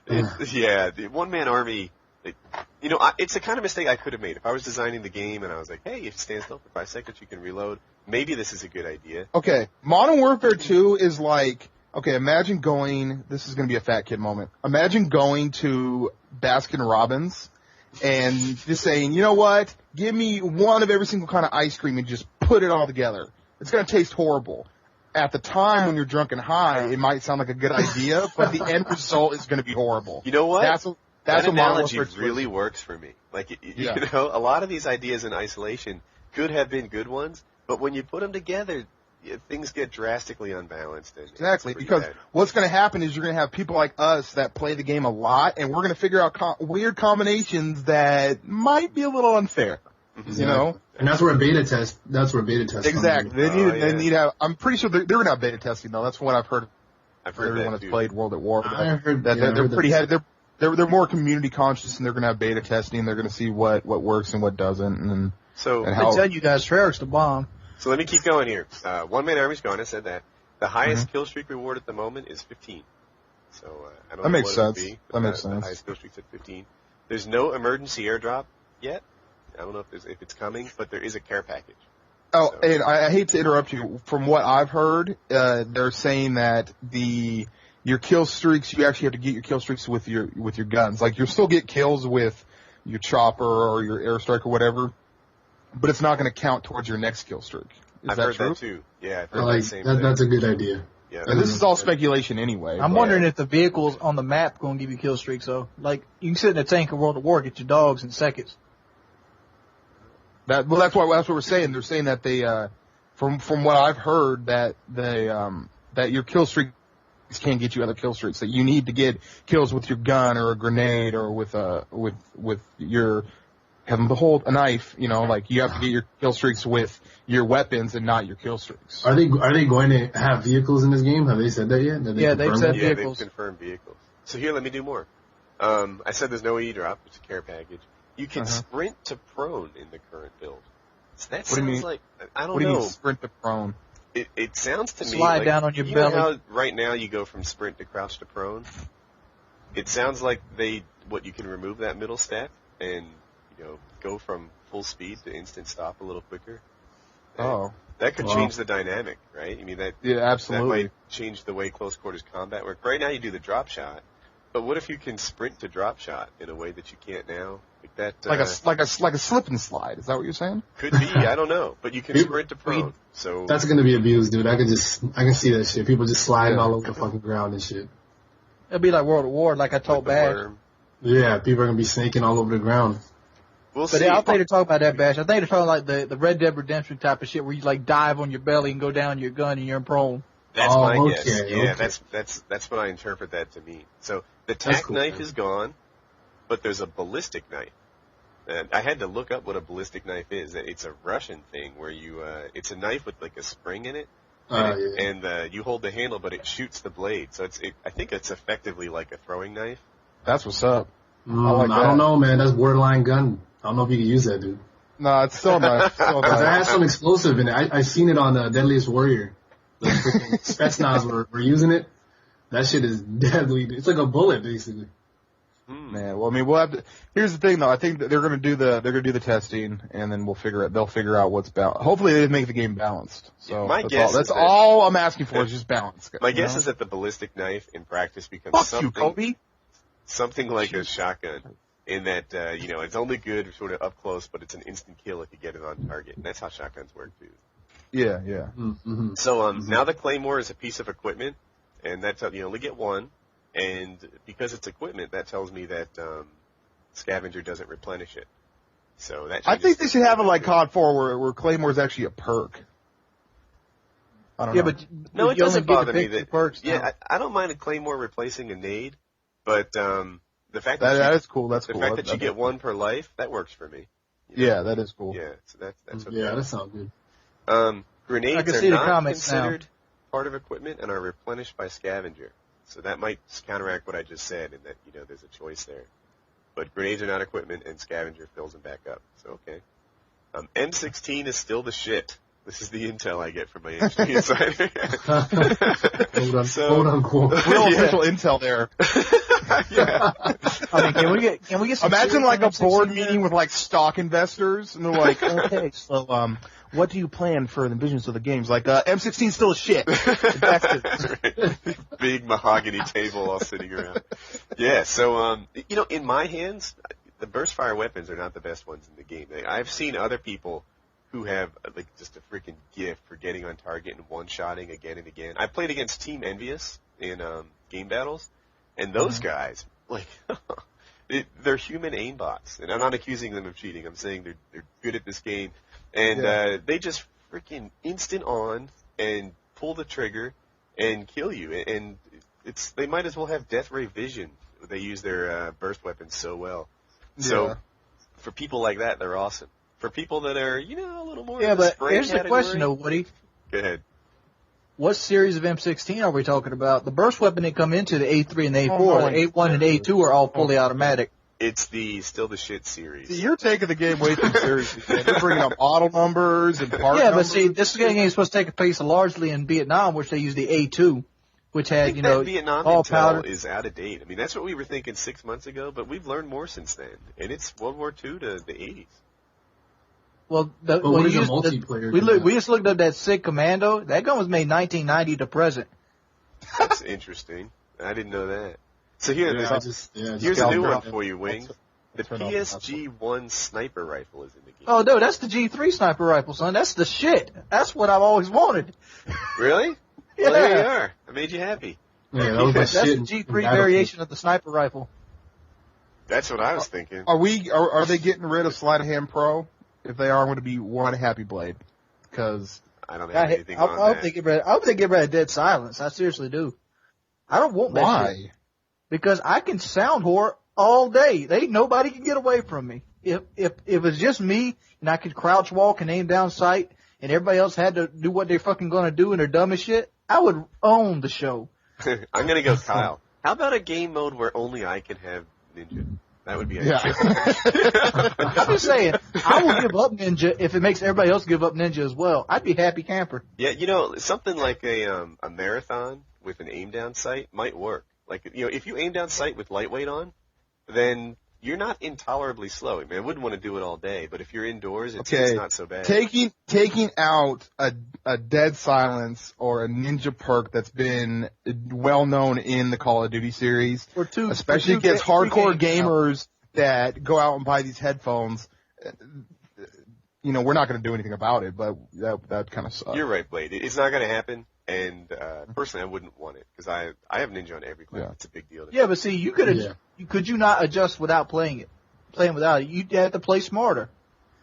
The one-man army, it's the kind of mistake I could have made. If I was designing the game and I was like, hey, if you stand still for 5 seconds, you can reload, maybe this is a good idea. Okay, Modern Warfare 2 is like, okay, imagine going, this is going to be a fat kid moment, imagine going to Baskin Robbins and just saying, you know what, give me one of every single kind of ice cream and just put it all together. It's going to taste horrible. At the time when you're drunk and high, it might sound like a good idea, but the end result is going to be horrible. You know what? That's that what analogy really works for me. Like, a lot of these ideas in isolation could have been good ones, but when you put them together, things get drastically unbalanced. Exactly, because what's going to happen is you're going to have people like us that play the game a lot, and we're going to figure out weird combinations that might be a little unfair. You know? And that's where beta test. Exactly. They need to have. I'm pretty sure they're going to have beta testing though. That's what I've heard. Everyone that's played World at War. I heard that they're pretty heavy. They're more community conscious, and they're going to have beta testing. They're going to see what works and what doesn't, and I tell you guys, Treyarch's the bomb. So let me keep going here. One Man Army's gone. I said that. The highest kill streak reward at the moment is 15. So I don't know that makes what sense. It would be, that makes the sense. highest kill streak's at 15. There's no emergency airdrop yet. I don't know if it's coming, but there is a care package. Oh, so. And I hate to interrupt you. From what I've heard, they're saying that your kill streaks, you actually have to get your kill streaks with your guns. Like, you'll still get kills with your chopper or your airstrike or whatever, but it's not going to count towards your next kill streak. I've heard that too. Yeah, I've heard that same thing. That's a good idea. Yeah. And this is all speculation anyway. I'm wondering if the vehicles on the map going to give you kill streaks, though. Like, you can sit in a tank in World of War, get your dogs in seconds. That's what we're saying. They're saying that they, from what I've heard, that that your kill streaks can't get you other kill streaks. That you need to get kills with your gun or a grenade or with your, heaven behold, a knife. You know, like you have to get your kill streaks with your weapons and not your kill streaks. Are they going to have vehicles in this game? Have they said that yet? They've said vehicles. Yeah, they've confirmed vehicles. So here, let me do more. I said there's no e-drop. It's a care package. You can sprint to prone in the current build. So that sounds like, I don't know. What do you mean sprint to prone? It sounds to me slide like, down on your you belly. know how right now you go from sprint to crouch to prone? It sounds like you can remove that middle step and, go from full speed to instant stop a little quicker. And that could change the dynamic, right? I mean, absolutely. That might change the way close quarters combat work. Right now you do the drop shot. But what if you can sprint to drop shot in a way that you can't now? Like a slip and slide. Is that what you're saying? Could be. I don't know. But you can sprint to prone. So that's going to be abused, dude. I can see that shit. People just sliding all over the fucking ground and shit. It'll be like World of War, like I told Bash. Yeah, people are going to be snaking all over the ground. We'll see. I don't think they're talking about that, Bash. I think they're talking like the Red Dead Redemption type of shit where you like dive on your belly and go down your gun and you're in prone. That's my guess. Yeah, that's what I interpret that to mean. So the tack knife is gone, but there's a ballistic knife. And I had to look up what a ballistic knife is. It's a Russian thing where it's a knife with like a spring in it, and you hold the handle, but it shoots the blade. So I think it's effectively like a throwing knife. That's what's up. I don't know, man. That's borderline gun. I don't know if you can use that, dude. No, it's still nice. Because it has some explosive in it. I seen it on Deadliest Warrior. The freaking Spetsnaz were using it. That shit is deadly. It's like a bullet, basically. Man, well, I mean, we'll have to. Here's the thing, though. I think that they're gonna do the testing, and then they'll figure out what's balanced. Hopefully, they make the game balanced. So that's all I'm asking for is just balance. My guess is that the ballistic knife in practice becomes something like a shotgun. In that it's only good sort of up close, but it's an instant kill if you get it on target, and that's how shotguns work too. Yeah. Mm-hmm. So now the Claymore is a piece of equipment, and that's you only get one. And because it's equipment, that tells me that Scavenger doesn't replenish it. So that I think they should have it like COD 4, where Claymore is actually a perk. I don't know. But no, it doesn't bother me that perks. Yeah, I don't mind a Claymore replacing a nade, but the fact that is cool. That's cool. The fact that you get one per life, that works for me. Yeah, that is cool. Yeah, so that's okay. Yeah, that sounds good. Grenades are not considered part of equipment and are replenished by Scavenger. So that might counteract what I just said in that, there's a choice there. But grenades are not equipment and Scavenger fills them back up. So, okay. M16 is still the shit. This is the intel I get from my industry insider. Quote unquote. Real official intel there. Yeah. I mean, can we get some Imagine serious like a M16 board here? meeting with like stock investors, and they're like, okay, so what do you plan for the visions of the games? Like, M16 still a shit. That's it. Right. Big mahogany table all sitting around. Yeah, so, in my hands, the burst fire weapons are not the best ones in the game. I've seen other people who have, like, just a freaking gift for getting on target and one-shotting again and again. I played against Team Envious in game battles, and those guys, like, they're human aimbots. And I'm not accusing them of cheating. I'm saying they're good at this game. And they just freaking instant on and pull the trigger and kill you. And they might as well have death ray vision. They use their burst weapons so well. So for people like that, they're awesome. For people that are, a little more in the but spray here's the category, question, though, Woody. Go ahead. What series of M16 are we talking about? The burst weapon didn't come into the A3 and the A4. no. The A1 and A2 are all fully automatic. It's still the shit series. See, you're taking the game way too seriously, man. You're bringing up model numbers and part Yeah, but numbers. see, this game is supposed to take place largely in Vietnam, which they use the A2, which I had, think that Vietnam all intel powder. is out of date. I mean, that's what we were thinking 6 months ago, but we've learned more since then. And it's World War II to the 80s. Well, what is a multiplayer we just looked up that SIG Commando. That gun was made 1990 to present. That's interesting. I didn't know that. So here's a new one for you, Wing. The PSG-1 sniper rifle is in the game. Oh, dude, that's the G3 sniper rifle, son. That's the shit. That's what I've always wanted. Really? Yeah. Well, there you are. I made you happy. Yeah, that was That's that the shit. G3 variation of the sniper rifle. That's what I was thinking. Are they getting rid of Sleight of Hand Pro? If they are, I'm going to be one happy blade. Because I don't have anything on I that. hope they get rid of Dead Silence. I seriously do. I don't want that shit. why? Because I can sound whore all day. Nobody can get away from me. If it was just me and I could crouch walk and aim down sight and everybody else had to do what they're fucking gonna do and they're dumb as shit, I would own the show. I'm going to go Kyle. How about a game mode where only I can have Ninja? That would be Yeah. I'm just saying, I will give up Ninja if it makes everybody else give up Ninja as well. I'd be a happy camper. Yeah, something like a marathon with an aim down sight might work. Like, if you aim down sight with lightweight on, then you're not intolerably slow. I mean, I wouldn't want to do it all day, but if you're indoors, it's not so bad. Taking out a Dead Silence or a Ninja perk that's been well known in the Call of Duty series, especially against hardcore gamers that go out and buy these headphones. We're not going to do anything about it, but that kind of sucks. You're right, Blade. It's not going to happen. And personally, I wouldn't want it because I have Ninja on every class. Yeah. It's a big deal. Yeah, but see, could you not adjust without playing it? Playing without it, you'd have to play smarter.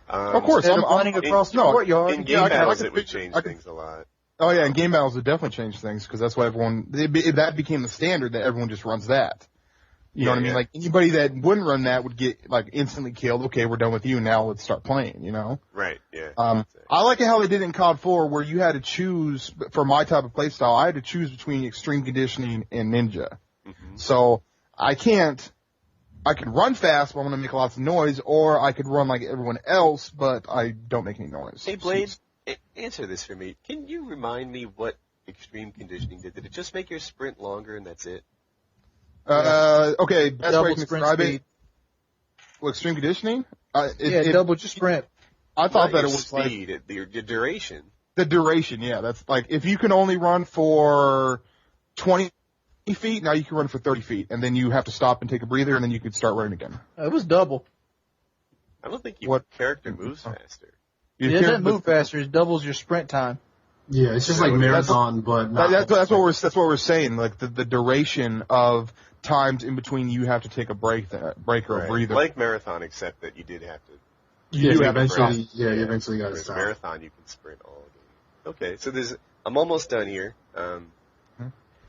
Of course, Instead of running across the courtyard. In game battles, it would change things a lot. Oh yeah, in game battles it definitely changed things because that's why that became the standard that everyone just runs that. You know what I mean? Like anybody that wouldn't run that would get like instantly killed. Okay, we're done with you. Now let's start playing. Right. Yeah. I like it how they did it in COD 4 where you had to choose for my type of playstyle. I had to choose between extreme conditioning and ninja. Mm-hmm. So I could run fast, but I'm going to make lots of noise, or I could run like everyone else, but I don't make any noise. Hey, Blade, answer this for me. Can you remind me what extreme conditioning did? Did it just make your sprint longer and that's it? Okay, best way Double to sprint describe speed. it. Well, extreme conditioning? Double just sprint. I thought Not that your it was speed, like your duration. the duration. Yeah, that's like if you can only run for 20 feet, now you can run for 30 feet, and then you have to stop and take a breather, and then you could start running again. It was double. I don't think your character moves faster. It doesn't move faster. It doubles your sprint time. Yeah, it's just like marathon, but not. That's what we're saying. Like the duration of times in between you have to take a break or a breather. Like marathon, except that you did have to. You eventually got to Whereas stop. marathon, you can sprint all game. Okay, so I'm almost done here.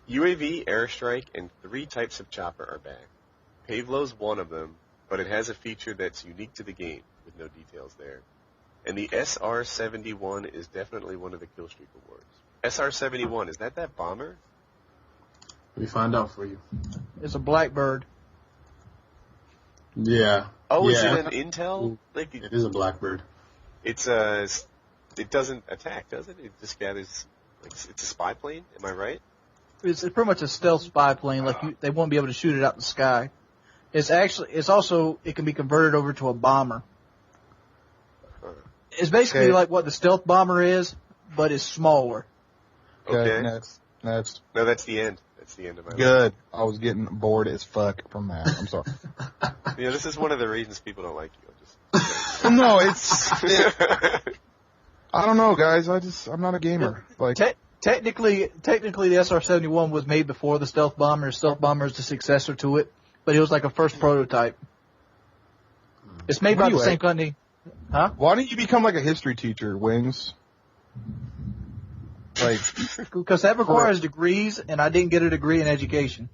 UAV, airstrike, and 3 types of chopper are back. Pavlo's one of them, but it has a feature that's unique to the game, with no details there. And the SR-71 is definitely one of the Killstreak awards. SR-71, is that bomber? We find out for you. It's a Blackbird. Yeah. Oh, yeah. is it an Intel? It is a Blackbird. It's it doesn't attack, does it? It just gathers. It's a spy plane. Am I right? It's pretty much a stealth spy plane. Like they won't be able to shoot it out the sky. It can be converted over to a bomber. It's basically like what the stealth bomber is, but it's smaller. Okay. Next. No, that's the end. That's the end of my Good. I was getting bored as fuck from that. I'm sorry. Yeah, this is one of the reasons people don't like you. No, I don't know, guys. I'm not a gamer. Like technically, the SR-71 was made before the stealth bomber. Stealth bomber is the successor to it, but it was like a first prototype. It's made by the same company. Huh? Why don't you become like a history teacher, Wings? Like, because that requires degrees, and I didn't get a degree in education.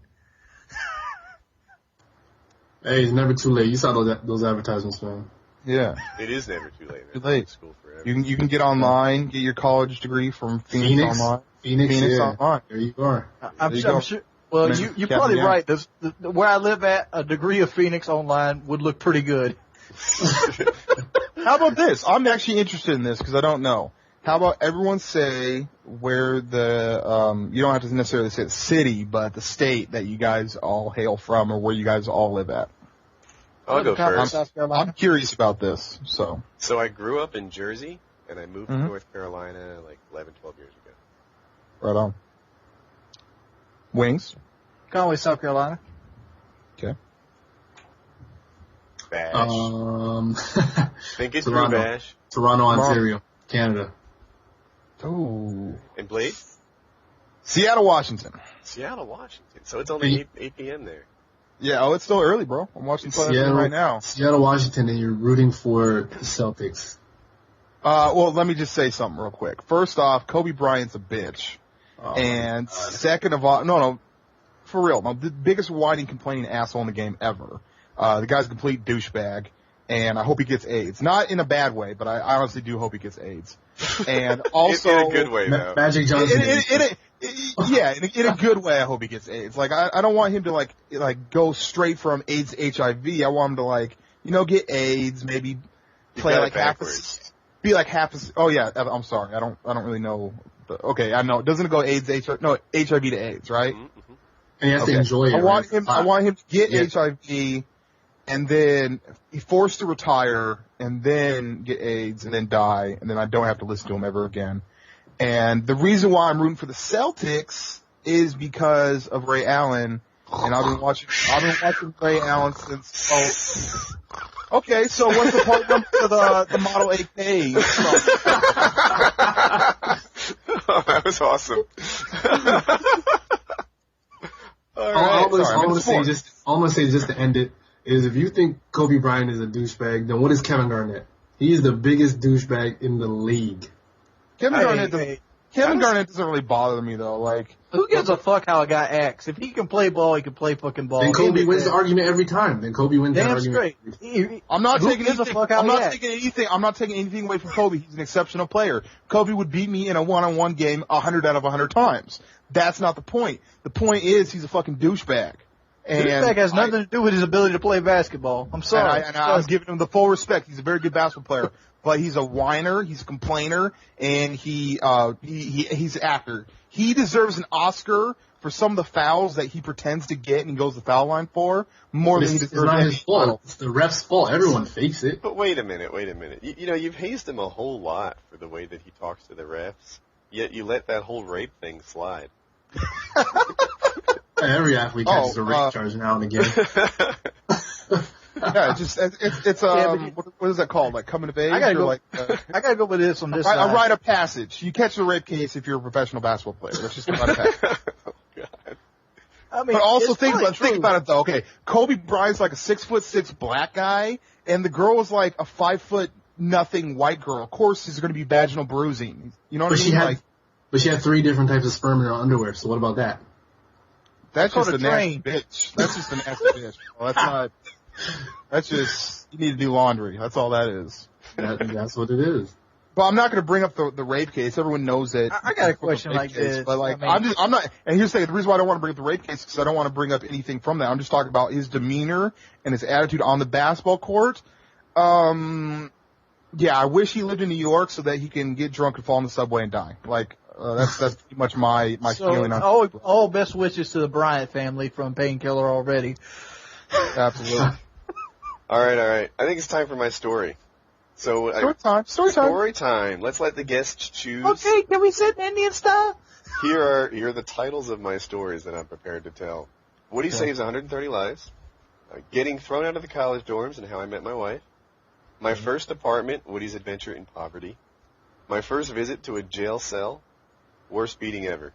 Hey, it's never too late. You saw those advertisements, man. yeah, It is never too late. Too late. School forever. you can get online, get your college degree from Phoenix Online. Phoenix yeah. Online. There you are. I'm you sure. go. Well, Man, you're Captain probably Young. right. Where I live at, a degree of Phoenix Online would look pretty good. How about this? I'm actually interested in this because I don't know. How about everyone say where the you don't have to necessarily say the city, but the state that you guys all hail from, or where you guys all live at. I'll go first. South Carolina. I'm curious about this. So So I grew up in Jersey, and I moved to North Carolina like 11, 12 years ago. right on. Wings. Conway, South Carolina. Okay. Bash. Think it's Toronto. Bash. Toronto, Ontario, Canada. Ooh. And Blade? Seattle, Washington. Seattle, Washington. So it's only 8 p.m. there. Yeah. Oh, it's still early, bro. I'm watching Seattle right now. Seattle, Washington, and you're rooting for the Celtics. Well, let me just say something real quick. First off, Kobe Bryant's a bitch. Oh, And second of all, no, for real, the biggest whining, complaining asshole in the game ever. The guy's a complete douchebag, and I hope he gets AIDS. Not in a bad way, but I honestly do hope he gets AIDS. And also, in a good way, though. Magic Johnson. in a good way, I hope he gets AIDS. Like, I don't want him to like go straight from AIDS to HIV. I want him to get AIDS, maybe play like be like half. Oh yeah, I'm sorry, I don't really know. Okay, I know. Doesn't it go AIDS, HIV? No, HIV to AIDS, right? Mm-hmm. And you have to enjoy it. I want him to get Yeah. HIV, and then be forced to retire, and then get AIDS, and then die, and then I don't have to listen to him ever again. And the reason why I'm rooting for the Celtics is because of Ray Allen, and I've been watching Ray Allen since. Okay, so what's the part number for the Model AK? Oh, that was awesome. All I'm gonna say just to end it is, if you think Kobe Bryant is a douchebag, then what is Kevin Garnett? He is the biggest douchebag in the league. Kevin Garnett doesn't really bother me though. Like, who gives a fuck how a guy acts? If he can play ball, he can play fucking ball. Then Kobe wins the argument every time. Damn straight. I'm not taking gives a anything. fuck how I'm he not acts? taking anything. I'm not taking anything away from Kobe. He's an exceptional player. Kobe would beat me in a one-on-one game 100 out of 100 times. That's not the point. The point is he's a fucking douchebag. And Douchebag has nothing to do with his ability to play basketball. I'm sorry. And I'm giving him the full respect. He's a very good basketball player, but he's a whiner, he's a complainer, and he's an actor. He deserves an Oscar for some of the fouls that he pretends to get and he goes the foul line for more than he deserves. It's not his fault. It's the ref's fault. Everyone fakes it. But wait a minute. You've hazed him a whole lot for the way that he talks to the refs, yet you let that whole rape thing slide. Every athlete catches a rape charge now and again. Yeah, it's what is that called? Like coming of age? I gotta go. Like, I gotta go with this on this a side. rite of passage. You catch a rape case if you're a professional basketball player. That's just a rite of passage. Oh, God. I mean, But also think true. about it though. Okay, Kobe Bryant's like a 6'6" black guy, and the girl is like a 5'0" white girl. Of course, there's going to be vaginal bruising. You know what I mean? But she had 3 different types of sperm in her underwear. So what about that? That's just a called a nasty train. bitch. That's just a nasty bitch. Well, that's not. That's just you need to do laundry. That's all that is. That's what it is. But I'm not going to bring up the rape case. Everyone knows it. I got a question like this. But like, I mean, I'm not. And here's the thing: the reason why I don't want to bring up the rape case is because I don't want to bring up anything from that. I'm just talking about his demeanor and his attitude on the basketball court. Yeah, I wish he lived in New York so that he can get drunk and fall in the subway and die. Like, that's pretty much my feeling on all best wishes to the Bryant family from Painkiller already. Absolutely. All right. I think it's time for my story. So Story time. Let's let the guests choose. Okay, can we sit Indian style? Here are the titles of my stories that I'm prepared to tell. Woody Saves 130 Lives. Getting Thrown Out of the College Dorms and How I Met My Wife. My First Apartment, Woody's Adventure in Poverty. My First Visit to a Jail Cell. Worst Beating Ever.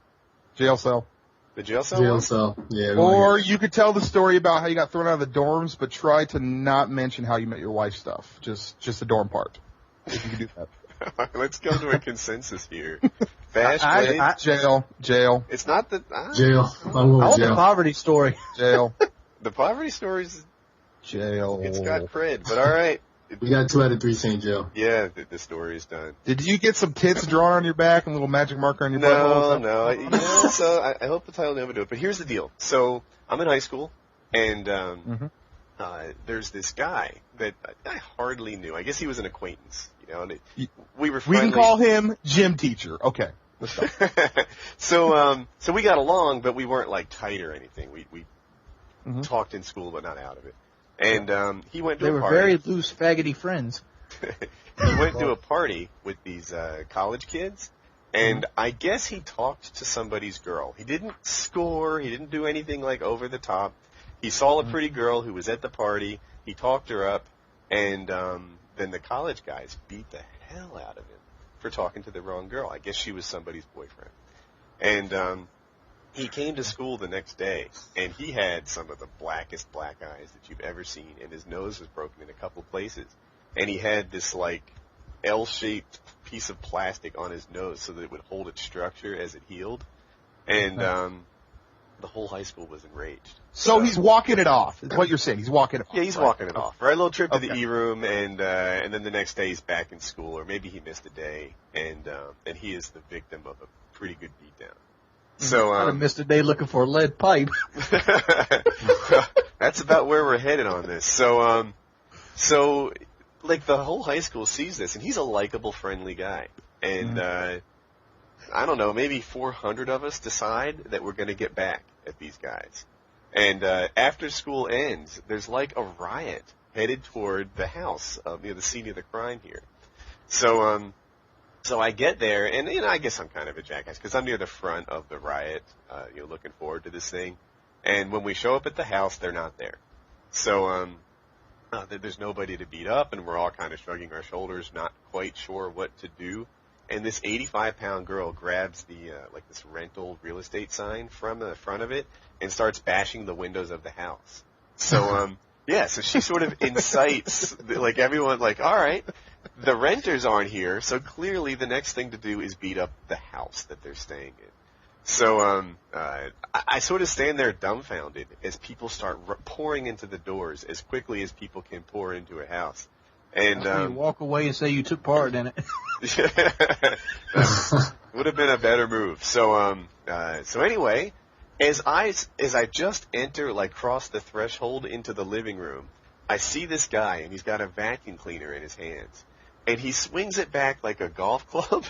Jail cell. The jail cell? Jail one? cell. Yeah. Or you could tell the story about how you got thrown out of the dorms, but try to not mention how you met your wife stuff. Just the dorm part. If you could do that. Let's come to a consensus here. Bash, Blade. Jail. It's not the... Jail. I'm going I with want the jail. poverty story. Jail. The poverty stories, Jail. it's got cred, but all right. We got 2 out of 3 saying jail. Yeah, the story is done. Did you get some tits drawn on your back and a little magic marker on your butt? No. So I hope the title never do it. But here's the deal. So I'm in high school, and there's this guy that I hardly knew. I guess he was an acquaintance. You know, and we were friendly. We can call him gym teacher. Okay, let's go. So we got along, but we weren't like tight or anything. We talked in school, but not out of it. And he went to They a were party. very loose, faggoty friends. He went to a party with these college kids, and I guess he talked to somebody's girl. He didn't score. He didn't do anything like over the top. He saw a pretty girl who was at the party. He talked her up, and then the college guys beat the hell out of him for talking to the wrong girl. I guess she was somebody's boyfriend. And he came to school the next day, and he had some of the blackest black eyes that you've ever seen, and his nose was broken in a couple places. And he had this, like, L-shaped piece of plastic on his nose so that it would hold its structure as it healed. And the whole high school was enraged. So he's walking it off, is what you're saying. He's walking it off. Yeah, he's walking it off. Right, a little trip to the E-room, and then the next day he's back in school, or maybe he missed a day, and he is the victim of a pretty good beatdown. So I'd have missed a day looking for a lead pipe. That's about where we're headed on this. So like the whole high school sees this, and he's a likable, friendly guy. And I don't know, maybe 400 of us decide that we're going to get back at these guys. And after school ends, there's like a riot headed toward the house, the scene of the crime here. So I get there, and I guess I'm kind of a jackass because I'm near the front of the riot, looking forward to this thing. And when we show up at the house, they're not there. So there's nobody to beat up, and we're all kind of shrugging our shoulders, not quite sure what to do. And this 85-pound girl grabs this rental real estate sign from the front of it and starts bashing the windows of the house. So so she sort of incites like everyone, like, all right, the renters aren't here, so clearly the next thing to do is beat up the house that they're staying in. So I sort of stand there dumbfounded as people start pouring into the doors as quickly as people can pour into a house. And you walk away and say you took part in it. Would have been a better move. So anyway, as I just enter, like, cross the threshold into the living room, I see this guy, and he's got a vacuum cleaner in his hands. And he swings it back like a golf club,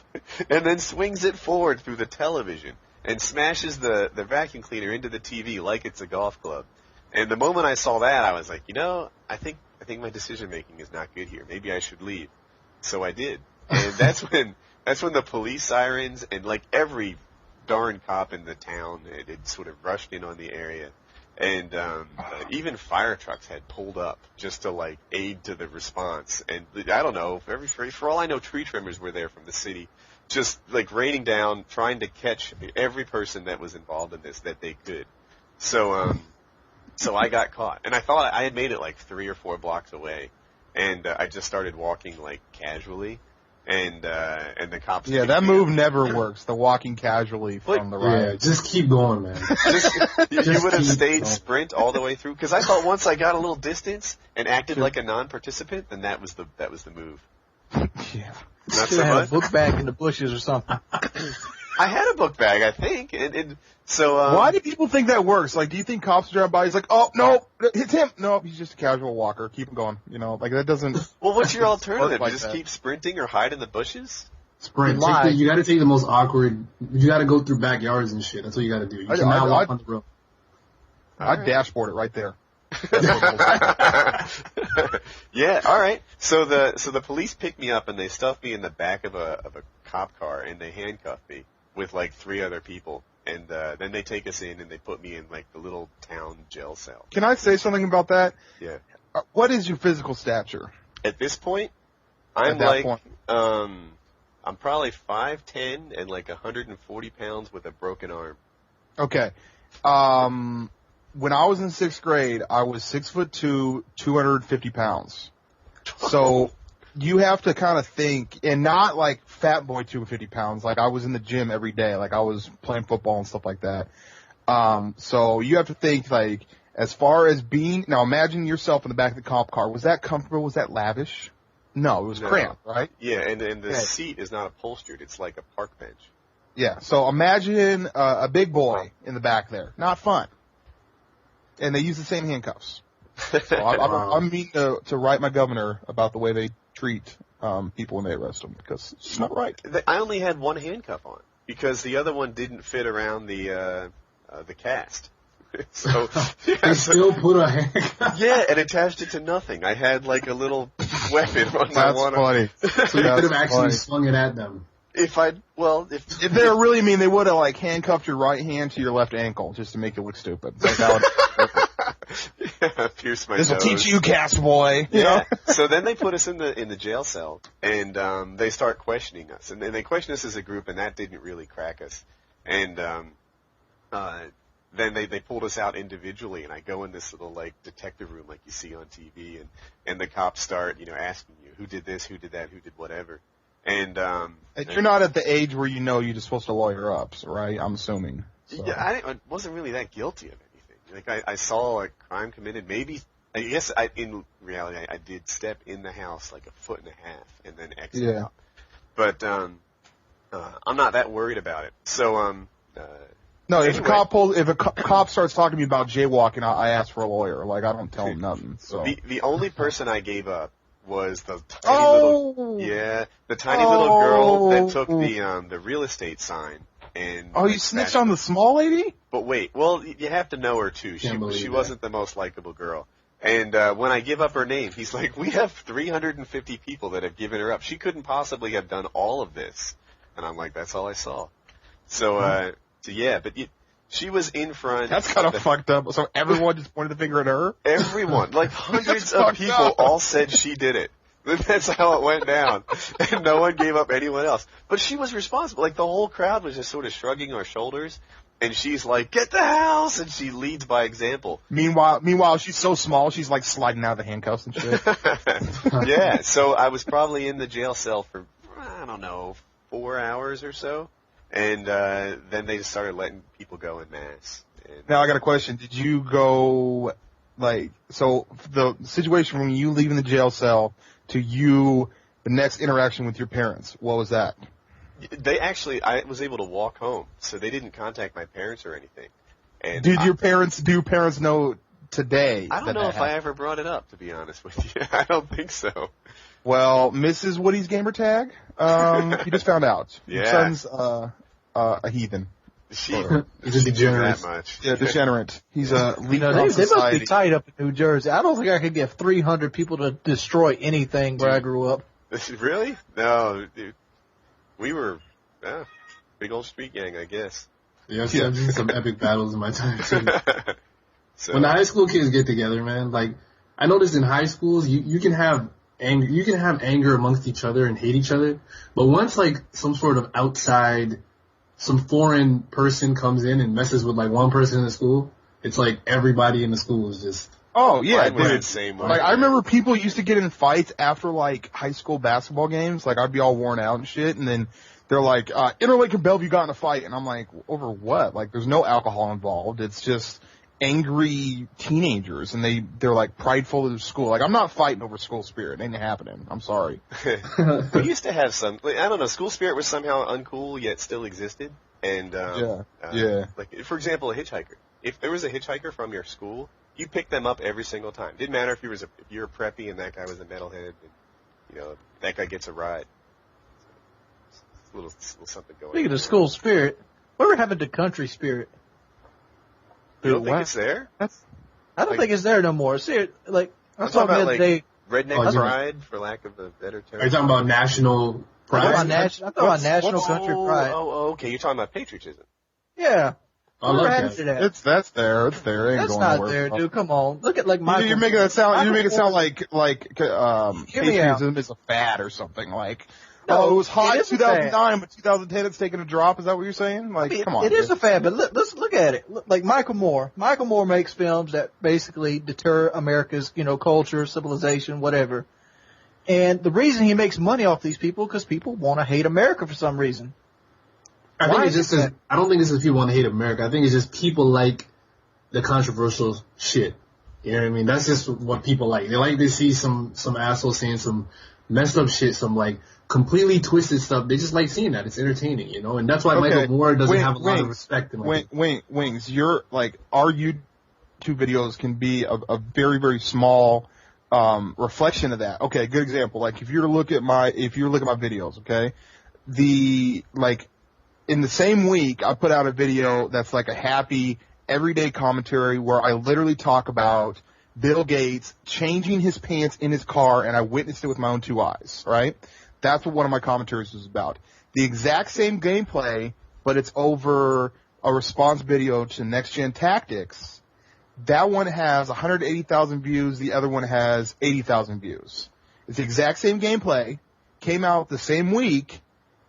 and then swings it forward through the television, and smashes the vacuum cleaner into the TV like it's a golf club. And the moment I saw that, I was like, I think my decision making is not good here. Maybe I should leave. So I did. And that's when the police sirens and like every darn cop in the town had sort of rushed in on the area. And even fire trucks had pulled up just to like aid to the response. And I don't know, for all I know, tree trimmers were there from the city, just like raining down, trying to catch every person that was involved in this that they could. So I got caught, and I thought I had made it like 3 or 4 blocks away, and I just started walking like casually, and the cops. Yeah, that move never works. The walking casually from the riot. Yeah, just keep going, man. You would have stayed sprint all the way through, because I thought once I got a little distance and acted like a non-participant, then that was the move. Yeah. Not Should so have much. a book bag in the bushes or something. I had a book bag, I think, and so. Why do people think that works? Like, do you think cops drive by? He's like, oh no, it's him. No, he's just a casual walker. Keep him going. You know, like that doesn't. Well, what's your alternative? like You just that. keep sprinting or hide in the bushes? Sprint. You got to take the most awkward. You got to go through backyards and shit. That's what you got to do. You cannot walk on the road. I'd dashboard it right there. Yeah, all right. So the police picked me up and they stuffed me in the back of a cop car and they handcuffed me with like 3 other people. And then they take us in and they put me in like the little town jail cell. Can I say something about that? Yeah. What is your physical stature? At this point, I'm I'm probably 5'10" and like 140 pounds with a broken arm. Okay. When I was in 6th grade, I was 6'2", 250 pounds. So you have to kind of think, and not like fat boy 250 pounds. Like I was in the gym every day. Like I was playing football and stuff like that. So you have to think like as far as being. Now imagine yourself in the back of the cop car. Was that comfortable? Was that lavish? No, it was cramped, right? Yeah, and the seat is not upholstered. It's like a park bench. Yeah. So imagine a big boy in the back there. Not fun. And they use the same handcuffs. So I mean to write my governor about the way they treat people when they arrest them because it's not right. I only had one handcuff on because the other one didn't fit around the cast. So they still put a handcuff. Yeah, and attached it to nothing. I had like a little weapon on my one. Funny. So you could have actually swung it at them. If they were really mean, they would have like handcuffed your right hand to your left ankle just to make it look stupid. Like, pierce my this will nose. teach you, cast boy. You know? So then they put us in the jail cell, and they start questioning us, and they question us as a group, and that didn't really crack us. And then they pulled us out individually, and I go in this little like detective room like you see on TV, and the cops start asking you who did this, who did that, who did whatever. And you're not at the age where you're just supposed to lawyer up, right? I'm assuming. So. Yeah, I wasn't really that guilty of anything. Like I saw a crime committed. Maybe I guess in reality I did step in the house like a foot and a half and then exit out. But I'm not that worried about it. So no, anyway. if a cop starts talking to me about jaywalking, I ask for a lawyer. Like I don't tell him nothing. So the only person I gave up was the tiny little girl that took the real estate sign and you snitched on the small lady? But wait, well you have to know her too. She wasn't the most likable girl. And when I give up her name, he's like, "We have 350 people that have given her up. She couldn't possibly have done all of this." And I'm like, "That's all I saw." So she was in front. That's kind of fucked up. So everyone just pointed the finger at her? Everyone. Like hundreds of people all said she did it. That's how it went down. And no one gave up anyone else. But she was responsible. Like the whole crowd was just sort of shrugging our shoulders. And she's like, "Get the house!" And she leads by example. Meanwhile, she's so small, she's like sliding out of the handcuffs and shit. Yeah, so I was probably in the jail cell for, I don't know, 4 hours or so. And then they just started letting people go en masse. Now I got a question. Did you go, so the situation from you leaving the jail cell to the next interaction with your parents, what was that? I was able to walk home, so they didn't contact my parents or anything. And do your parents know today? I don't know if I ever brought it up, to be honest with you. I don't think so. Well, Mrs. Woody's gamer tag, you just found out. Yeah. Your son's a heathen. He's a degenerate. That much. Yeah, degenerate. He's a leech They on must society. be tight up in New Jersey. I don't think I could get 300 people to destroy anything where I grew up. Really? No, dude. We were big old street gang, I guess. Yeah, I've seen some epic battles in my time too. So, when the high school kids get together, man, like I noticed in high schools, you can have anger amongst each other and hate each other, but once like some sort of outside, some foreign person comes in and messes with like one person in the school, it's like everybody in the school is just. Oh yeah, was dude. the same way. Like I remember people used to get in fights after like high school basketball games. Like I'd be all worn out and shit, and then they're like, Interlake and Bellevue got in a fight, and I'm like, over what? Like there's no alcohol involved. It's just angry teenagers, and they're like prideful of their school. Like, I'm not fighting over school spirit. It ain't happening. I'm sorry. We used to have some, like, I don't know, school spirit was somehow uncool yet still existed. And, like, for example, a hitchhiker. If there was a hitchhiker from your school, you picked them up every single time. Didn't matter if you're a preppy and that guy was a metalhead, and, you know, that guy gets a ride. So, a little something going on. Speaking of school spirit, whatever happened to country spirit? You don't think it's there? I don't think it's there no more. See, like, I was talking about, the other day. Redneck pride, for lack of a better term. Are you talking about national pride? I'm talking about national country pride. Oh, okay. You're talking about patriotism. Yeah. I like that. That's there. It's there. It ain't That's going not nowhere. there, dude. Come on. Look at, like, Michael. You're making it sound. You make it sound like Hear me out. patriotism is a fad or something. Like, No, it was hot it in is a fad. 2009, but 2010 it's taking a drop. Is that what you're saying? Like, I mean, come on. It is a fad, but let's look at it. Like Michael Moore. Michael Moore makes films that basically deter America's, culture, civilization, whatever. And the reason he makes money off these people because people want to hate America for some reason. I don't think it's just people want to hate America. I think it's just people like the controversial shit. You know what I mean? That's just what people like. They like to see some asshole saying some messed up shit, some like completely twisted stuff. They just like seeing that. It's entertaining, and that's why Michael Moore doesn't have a lot of respect. Wings, your our YouTube videos can be a very, very small reflection of that. Okay, good example. Like if you look at my videos, okay, in the same week I put out a video that's like a happy everyday commentary where I literally talk about Bill Gates changing his pants in his car, and I witnessed it with my own two eyes, right? That's what one of my commentaries was about. The exact same gameplay, but it's over a response video to Next Gen Tactics. That one has 180,000 views. The other one has 80,000 views. It's the exact same gameplay, came out the same week,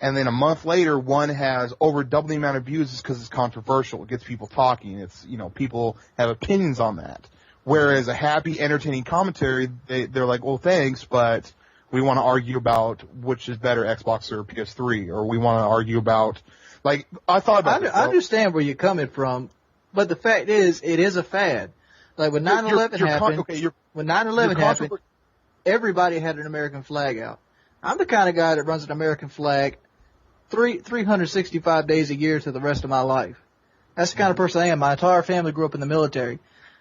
and then a month later, one has over double the amount of views just because it's controversial. It gets people talking. It's, people have opinions on that. Whereas a happy, entertaining commentary, they're like, well, thanks, but we want to argue about which is better, Xbox or PS3, or we want to argue about, like, I thought about this. I understand where you're coming from, but the fact is, it is a fad. Like when 9/11 happened, when 9/11 happened, everybody had an American flag out. I'm the kind of guy that runs an American flag 365 days a year to the rest of my life. That's the kind of person I am. My entire family grew up in the military.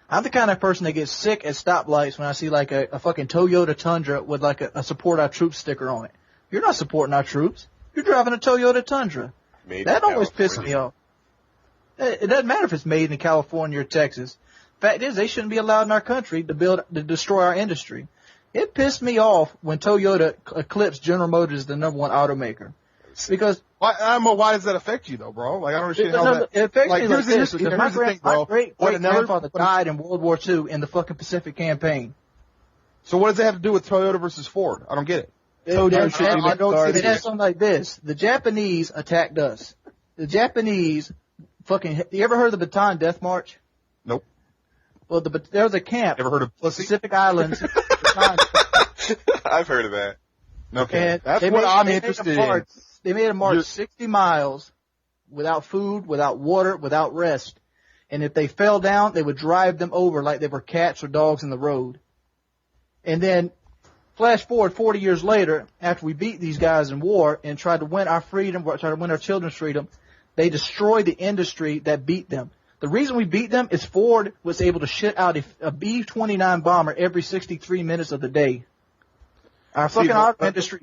I'm the kind of person that gets sick at stoplights when I see like a fucking Toyota Tundra with like a support our troops sticker on it. You're not supporting our troops. You're driving a Toyota Tundra. That always pisses me off. It doesn't matter if it's made in California or Texas. Fact is, they shouldn't be allowed in our country to destroy our industry. It pissed me off when Toyota eclipsed General Motors as the #1 automaker. Because why does that affect you though, bro? Like I don't understand how that. It affects me like this because my bro. great-grandfather died in World War II in the fucking Pacific Campaign. So what does that have to do with Toyota versus Ford? I don't get it. It has something like this. The Japanese attacked us. The Japanese you ever heard of the Bataan Death March? Nope. Well, there was a camp. Ever heard of Pussy? Pacific Islands. I've heard of that. Okay. That's what I'm interested in. They made a march 60 miles without food, without water, without rest. And if they fell down, they would drive them over like they were cats or dogs in the road. And then flash forward 40 years later, after we beat these guys in war and tried to win our freedom, tried to win our children's freedom, they destroyed the industry that beat them. The reason we beat them is Ford was able to shit out a B-29 bomber every 63 minutes of the day. Our fucking auto industry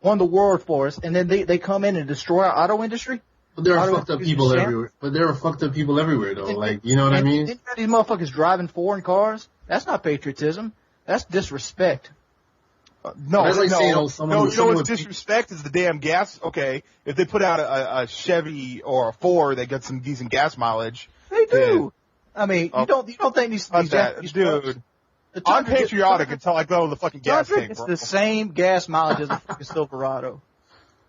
won the world for us, and then they come in and destroy our auto industry. But there are fucked up people everywhere. Though. Like, you know what I mean? These motherfuckers driving foreign cars. That's not patriotism. That's disrespect. No. What's disrespect is the damn gas. Okay, if they put out a Chevy or a Ford that gets some decent gas mileage, they do. I mean, you don't think these Japanese dude. I'm patriotic until I go to the fucking gas tank, It's the same gas mileage as a fucking Silverado.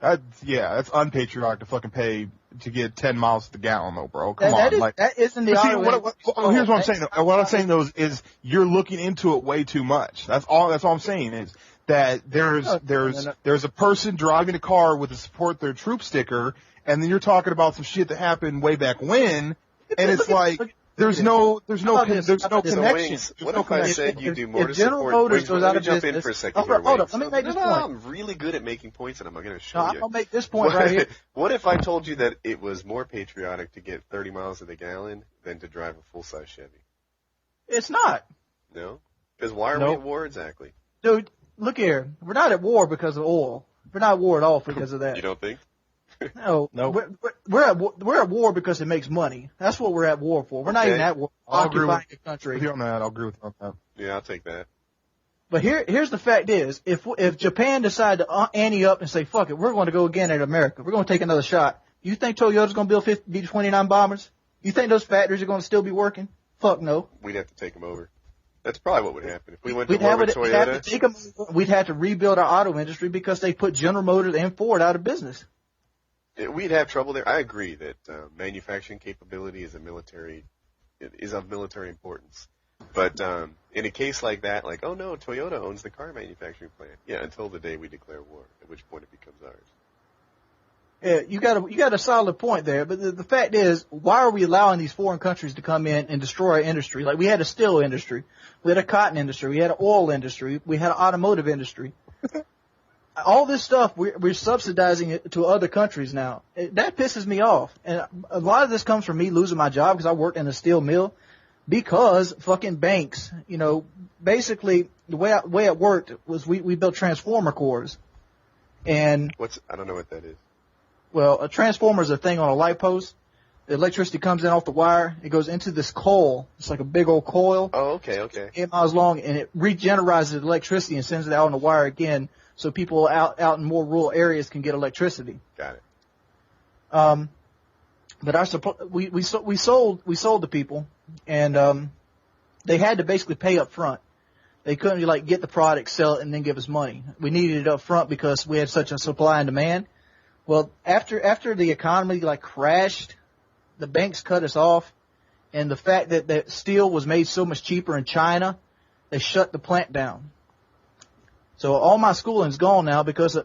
That's unpatriotic to fucking pay to get 10 miles to the gallon, though, bro. Come on. That isn't the auto. Here's what I'm saying. What I'm saying, though, is you're looking into it way too much. That's all I'm saying is that there's a person driving a car with a support their troop sticker, and then you're talking about some shit that happened way back when, and it's like, There's no How about this? connection. Wings, what if I said you do more to General support? Motors Wings, goes let out me of jump in business. for a second Hold here, up. Wings. Let me make this No, point. I'm really good at making points, and I'm going to show No, you. I'll make this point right here. What if I told you that it was more patriotic to get 30 miles to the gallon than to drive a full-size Chevy? It's not. No? Because why are we at war exactly? Dude, look here. We're not at war because of oil. We're not at war at all because of that. You don't think? No. Nope. We're at war because it makes money. That's what we're at war for. We're not even at war. I'll agree Occupying with the country. you on that. I'll agree with you on that. Yeah, I'll take that. But here's the fact is, if Japan decided to ante up and say, fuck it, we're going to go again at America. We're going to take another shot. You think Toyota's going to build B-29 bombers? You think those factories are going to still be working? Fuck no. We'd have to take them over. That's probably what would happen. If we went to war with We'd have to Toyota, take them. We'd have to rebuild our auto industry because they put General Motors and Ford out of business. we'd have trouble there. I agree that manufacturing capability is of military importance. But in a case like that, like, oh no, Toyota owns the car manufacturing plant. Yeah, until the day we declare war, at which point it becomes ours. Yeah, you got a solid point there. But the fact is, why are we allowing these foreign countries to come in and destroy our industry? Like, we had a steel industry, we had a cotton industry, we had an oil industry, we had an automotive industry. All this stuff, we're subsidizing it to other countries now. That pisses me off. And a lot of this comes from me losing my job because I worked in a steel mill. Because fucking banks, basically the way it worked was we built transformer cores. And I don't know what that is. well, a transformer is a thing on a light post. The electricity comes in off the wire. It goes into this coil. It's like a big old coil. Oh, okay. 8 miles long, and it regenerizes electricity and sends it out on the wire again, so people out in more rural areas can get electricity. Got it. But our we sold to people, and they had to basically pay up front. They couldn't get the product, sell it, and then give us money. We needed it up front because we had such a supply and demand. Well, after the economy crashed, the banks cut us off, and the fact that steel was made so much cheaper in China, they shut the plant down. So all my schooling's gone now because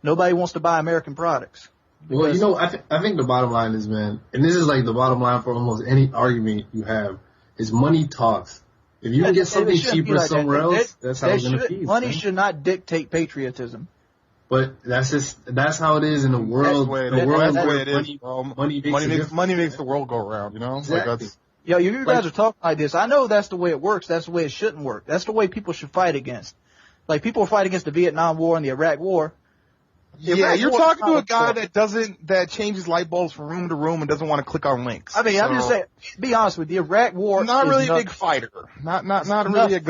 nobody wants to buy American products. Well, I think the bottom line is, man, and this is the bottom line for almost any argument you have, is money talks. If you can get something cheaper somewhere else, that's how it's going to be. Money should not dictate patriotism. But that's how it is in the world. Money makes the world go around, Exactly. You guys are talking like this. I know that's the way it works. That's the way it shouldn't work. That's the way people should fight against. Like, people fight against the Vietnam War and the Iraq War. Yeah, you're talking to a guy that changes light bulbs from room to room and doesn't want to click on links. I mean, I'm just saying, be honest with you, the Iraq War not really a nuts. big fighter. Not really a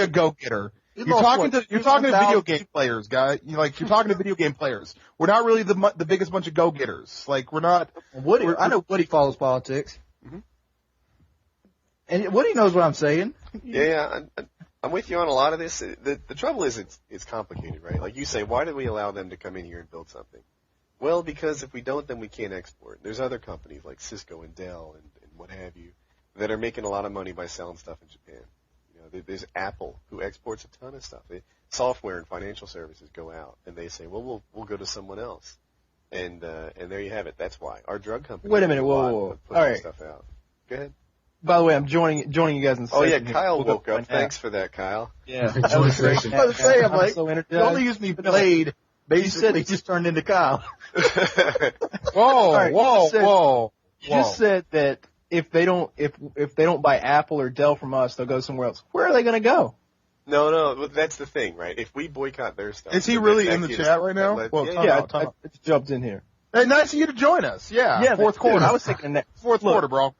go-getter. You're talking to video game players, guy. You're talking to video game players. We're not really the biggest bunch of go-getters. We're not. I know Woody follows politics. Mm-hmm. And Woody knows what I'm saying. Yeah. I'm with you on a lot of this. The trouble is it's complicated, right? Like you say, why do we allow them to come in here and build something? Well, because if we don't, then we can't export. There's other companies like Cisco and Dell and what have you that are making a lot of money by selling stuff in Japan. There's Apple who exports a ton of stuff. Software and financial services go out, and they say, well, we'll go to someone else. And there you have it. That's why. Our drug company. Wait a minute. Whoa. All right. Stuff out. Go ahead. By the way, I'm joining you guys in. Oh yeah, Kyle woke up. Thanks for that, Kyle. Yeah, I was going to say, I'm so energized. you only use me Blade. Basically, just turned into Kyle. Whoa. You just said that if they don't buy Apple or Dell from us, they'll go somewhere else. Where are they going to go? No, that's the thing, right? If we boycott their stuff, is he really in the chat right now? I jumped in here. Hey, nice of you to join us. Yeah, fourth quarter. I was thinking that fourth quarter, bro.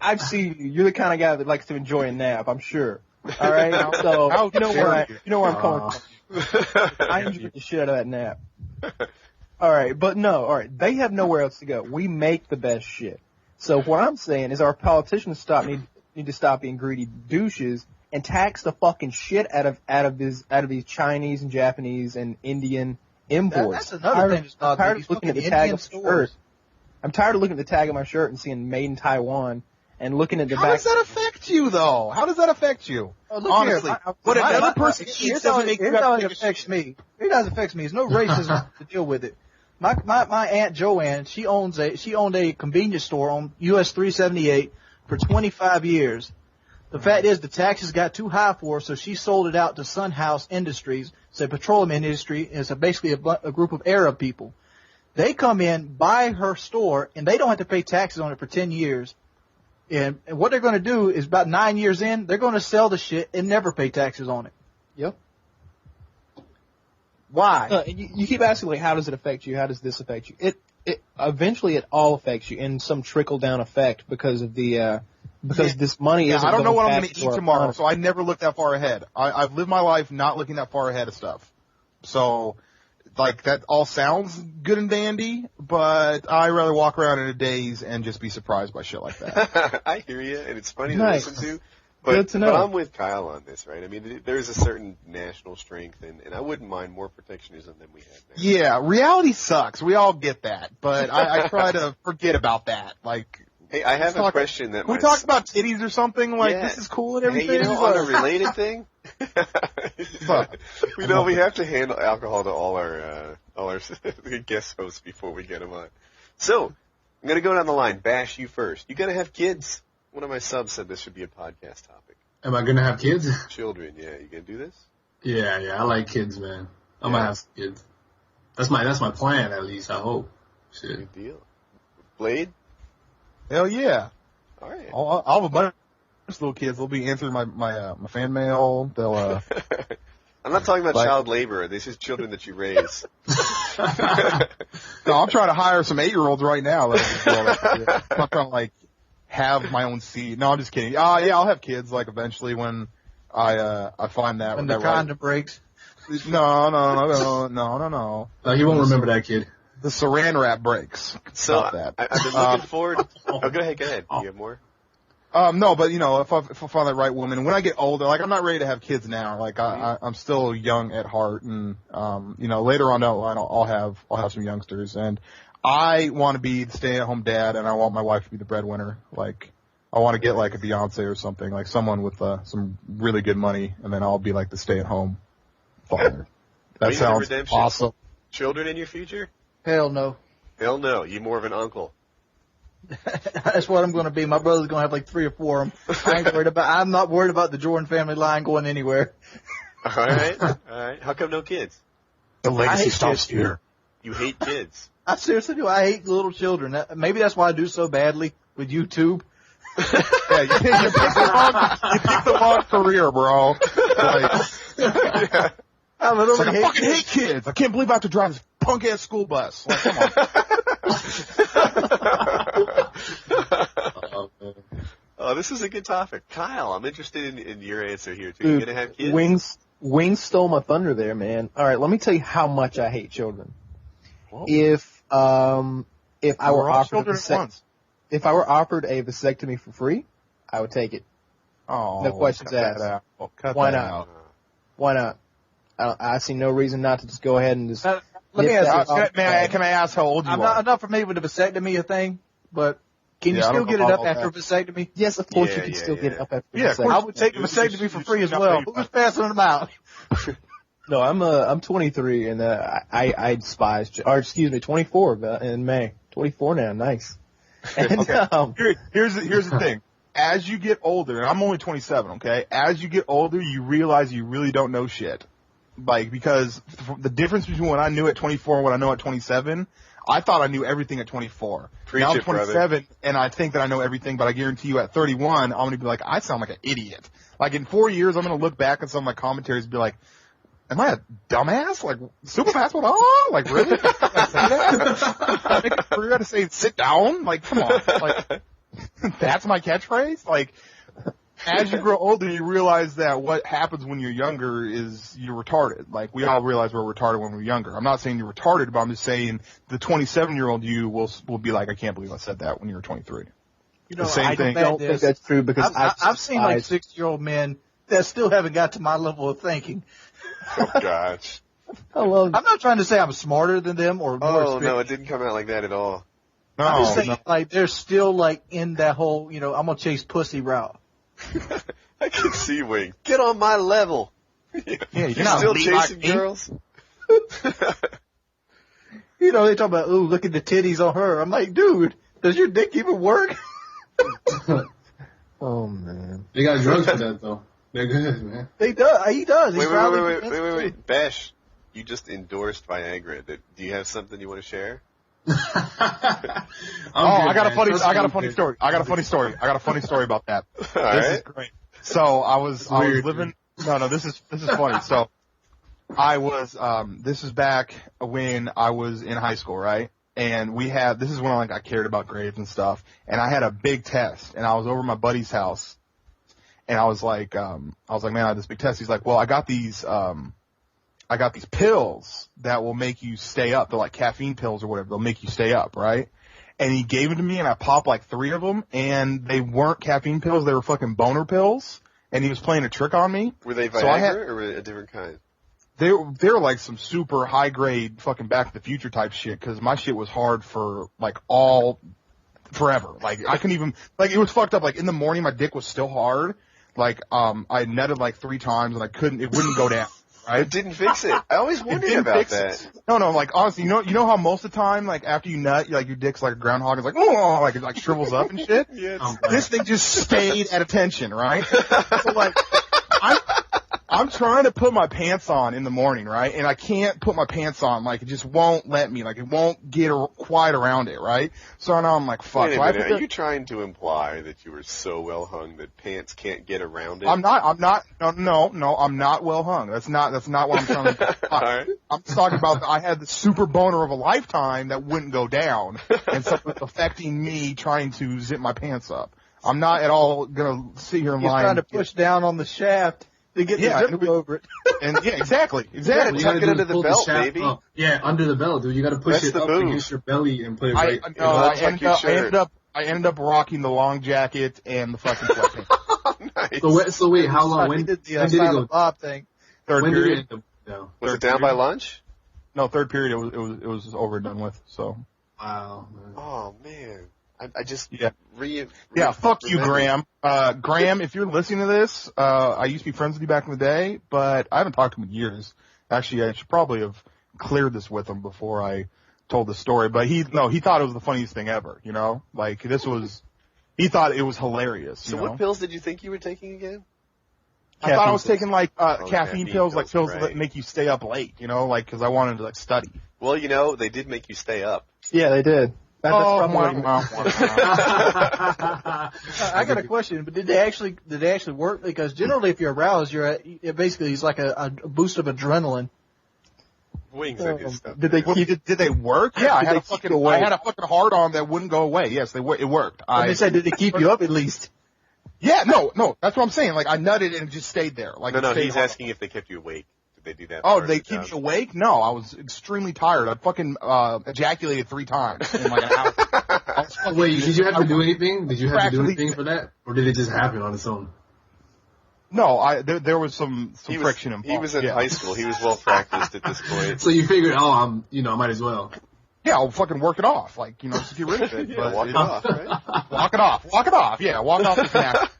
I've seen you. You're the kind of guy that likes to enjoy a nap, I'm sure. All right, so you know where I'm coming from. I enjoyed the shit out of that nap. All right, but no, all right. They have nowhere else to go. We make the best shit. So what I'm saying is our politicians need to stop being greedy douches and tax the fucking shit out of these Chinese and Japanese and Indian imports. That's another thing. I'm tired of looking at the tag of my shirt. I'm tired of looking at the tag of my shirt and seeing "Made in Taiwan" and looking at the back. How does that affect you, though? How does that affect you? Honestly, what another person eats doesn't make you have to affect me. It doesn't affect me. There's no racism to deal with it. My Aunt Joanne, she owned a convenience store on US 378 for 25 years. The fact is the taxes got too high for her, so she sold it out to Sun House Industries. It's a petroleum industry. It's basically a group of Arab people. They come in, buy her store, and they don't have to pay taxes on it for 10 years. And what they're going to do is about 9 years in, they're going to sell the shit and never pay taxes on it. Yep. Why? You keep asking, like, how does it affect you? How does this affect you? It eventually it all affects you in some trickle down effect because of the because this money isn't. I don't know what I'm going to to eat tomorrow, so I never look that far ahead. I've lived my life not looking that far ahead of stuff. So, like, that all sounds good and dandy, but I rather walk around in a daze and just be surprised by shit like that. I hear you, and it's funny Nice. to listen to. Good to know. But I'm with Kyle on this, right? I mean, there's a certain national strength, and I wouldn't mind more protectionism than we have now. Yeah, reality sucks. We all get that, but I try to forget about that. Like, Hey, I have a question that we talked about titties or something. Like, this is cool and everything. Hey, you know, on a related thing, we know we have to handle alcohol to all our guest hosts before we get them on. So, I'm going to go down the line. Bash, you first. You got to have kids. One of my subs said this should be a podcast topic. Am I gonna have kids? Children, yeah. You gonna do this? Yeah, I like kids, man. I'm gonna have some kids. That's my plan, at least, I hope. Shit. Good deal. Blade? Hell yeah. All right. I'll have a bunch of little kids. They'll be answering my fan mail. They'll I'm not talking about child labor. This is children that you raise. No, I'm trying to hire some 8-year-olds right now. I'm not trying to, like, have my own seed. No, I'm just kidding. Yeah, I'll have kids, like, eventually when I find that. When the condom breaks. No. He won't remember that kid. The saran wrap breaks. So Stop that. I've been looking forward. Oh, go ahead. Do you have more? No, but, you know, if I find the right woman, when I get older, like, I'm not ready to have kids now. Like, I'm still young at heart, and, you know, later on down the line, I'll have some youngsters, and I want to be the stay-at-home dad, and I want my wife to be the breadwinner. Like, I want to get, like, a Beyonce or something, like someone with some really good money, and then I'll be, like, the stay-at-home father. That sounds awesome. Children in your future? Hell no. Hell no. You more of an uncle. That's what I'm going to be. My brother's going to have like 3 or 4 of them. I'm not worried about the Jordan family line going anywhere. All right. How come no kids? The legacy stops here. You hate kids. I seriously do. I hate little children. Maybe that's why I do so badly with YouTube. Yeah, you picked the wrong career, bro. Like, I literally I fucking hate kids. I can't believe I have to drive this punk-ass school bus. Like, come on. Oh, this is a good topic. Kyle, I'm interested in your answer here, too. You going to have kids? Wings stole my thunder there, man. All right, let me tell you how much I hate children. Whoa. If I were offered if I were offered a vasectomy for free, I would take it. Oh, no questions asked. Why not? Why not? I see no reason not to just go ahead and just. Let me ask you. Can I ask how old you are? I'm not familiar with the vasectomy thing, but can you still get it up after a vasectomy? Yes, of course you can still get it up after a vasectomy. I would take the vasectomy for free as well. Who's passing them out? No, I'm 23 and I despise, or excuse me, 24 in May. 24 now, nice. And, here's the thing. As you get older, and I'm only 27, okay? As you get older, you realize you really don't know shit. Like, because the difference between what I knew at 24 and what I know at 27, I thought I knew everything at 24. Now I'm 27, and I think that I know everything, but I guarantee you at 31, I'm going to be like, I sound like an idiot. Like, in 4 years, I'm going to look back at some of my commentaries and be like, am I a dumbass? Like, super fast one? Oh, like, really? I make a career to say, sit down? Like, come on. Like, that's my catchphrase? Like, as you grow older, you realize that what happens when you're younger is you're retarded. Like, we all realize we're retarded when we're younger. I'm not saying you're retarded, but I'm just saying the 27-year-old you will be like, I can't believe I said that when you were 23. You know, the same thing. I don't think that's true because I've seen like 60-year-old men that still haven't got to my level of thinking. Oh, gosh. I'm not trying to say I'm smarter than them or more experienced. No, it didn't come out like that at all. No, I'm just saying, like, they're still, like, in that whole, you know, I'm going to chase pussy route. I can see Wing. Get on my level. Yeah, you're still chasing girls? You know, they talk about, ooh, look at the titties on her. I'm like, dude, does your dick even work? Oh man. They got drugs for that though. They're good, man. He does. Wait. Bash, you just endorsed Viagra. Do you have something you want to share? I got a funny story. I got a funny story about that. This is great. So I was living. No, this is funny. So I was. This is back when I was in high school, right? And this is when I cared about grades and stuff. And I had a big test, and I was over at my buddy's house, and I was like, man, I had this big test. He's like, well, I got these pills that will make you stay up. They're like caffeine pills or whatever. They'll make you stay up, right? And he gave them to me, and I popped like 3 of them, and they weren't caffeine pills. They were fucking boner pills, and he was playing a trick on me. Were they Viagra or were they a different kind? They were like some super high grade fucking Back to the Future type shit, because my shit was hard for like forever. Like I couldn't even, like it was fucked up. Like in the morning, my dick was still hard. Like I nutted like 3 times, and it wouldn't go down. Right? It didn't fix it. I always wondered about that. No, like honestly, you know how most of the time, like after you nut, like your dick's like a groundhog, it's like, oh, like it like shrivels up and shit. Yes. This thing just stayed at attention, right? So like, I'm trying to put my pants on in the morning, right? And I can't put my pants on, like it just won't let me, like it won't get quite around it, right? So now I'm like, fuck. Wait a minute, are you trying to imply that you were so well hung that pants can't get around it? I'm not, no, I'm not well hung. That's not what I'm trying to imply. All right. I'm just talking about I had the super boner of a lifetime that wouldn't go down, and so it's affecting me trying to zip my pants up. I'm not at all gonna sit here and lie. He's trying to push down on the shaft to get the zipper over it. And yeah, exactly. You gotta tuck it under the belt, baby. Up. Yeah, under the belt, dude. You gotta push it up against your belly and put it right. I ended up rocking the long jacket and the fucking sweatpants. Nice. So wait, how long? When did it go? Bob thing. Third period. Was it down by lunch? No, third period. It was over and done with. So. Wow. Man. Oh man. I just fuck you, Graham. Graham, if you're listening to this, I used to be friends with you back in the day, but I haven't talked to him in years. Actually, I should probably have cleared this with him before I told the story. But he thought it was the funniest thing ever. You know, like he thought it was hilarious. So what pills did you think you were taking again? I thought I was taking like caffeine caffeine pills, like pills right. that make you stay up late. You know, like because I wanted to like study. Well, they did make you stay up. Yeah, they did. That's I got a question, but did they actually work? Because generally, if you're aroused, it basically is like a boost of adrenaline. Wings and his stuff. Did they work? Yeah, I had a fucking hard on that wouldn't go away. Yes, it worked. They said, did it keep you up at least? Yeah, no, that's what I'm saying. Like I nutted and it just stayed there. Like no, he's asking if they kept you awake. Did they do that? Oh, they keep you awake? No, I was extremely tired. I fucking ejaculated 3 times in like an hour. Wait, did you have to do anything? Did you have to do anything for that, or did it just happen on its own? No, there was some friction involved. He was in high school. He was well practiced at this point. So you figured, I might as well. Yeah, I'll fucking work it off. Like, just get rid of it. But walk it off, right? Walk it off. Yeah, walk it off the snap.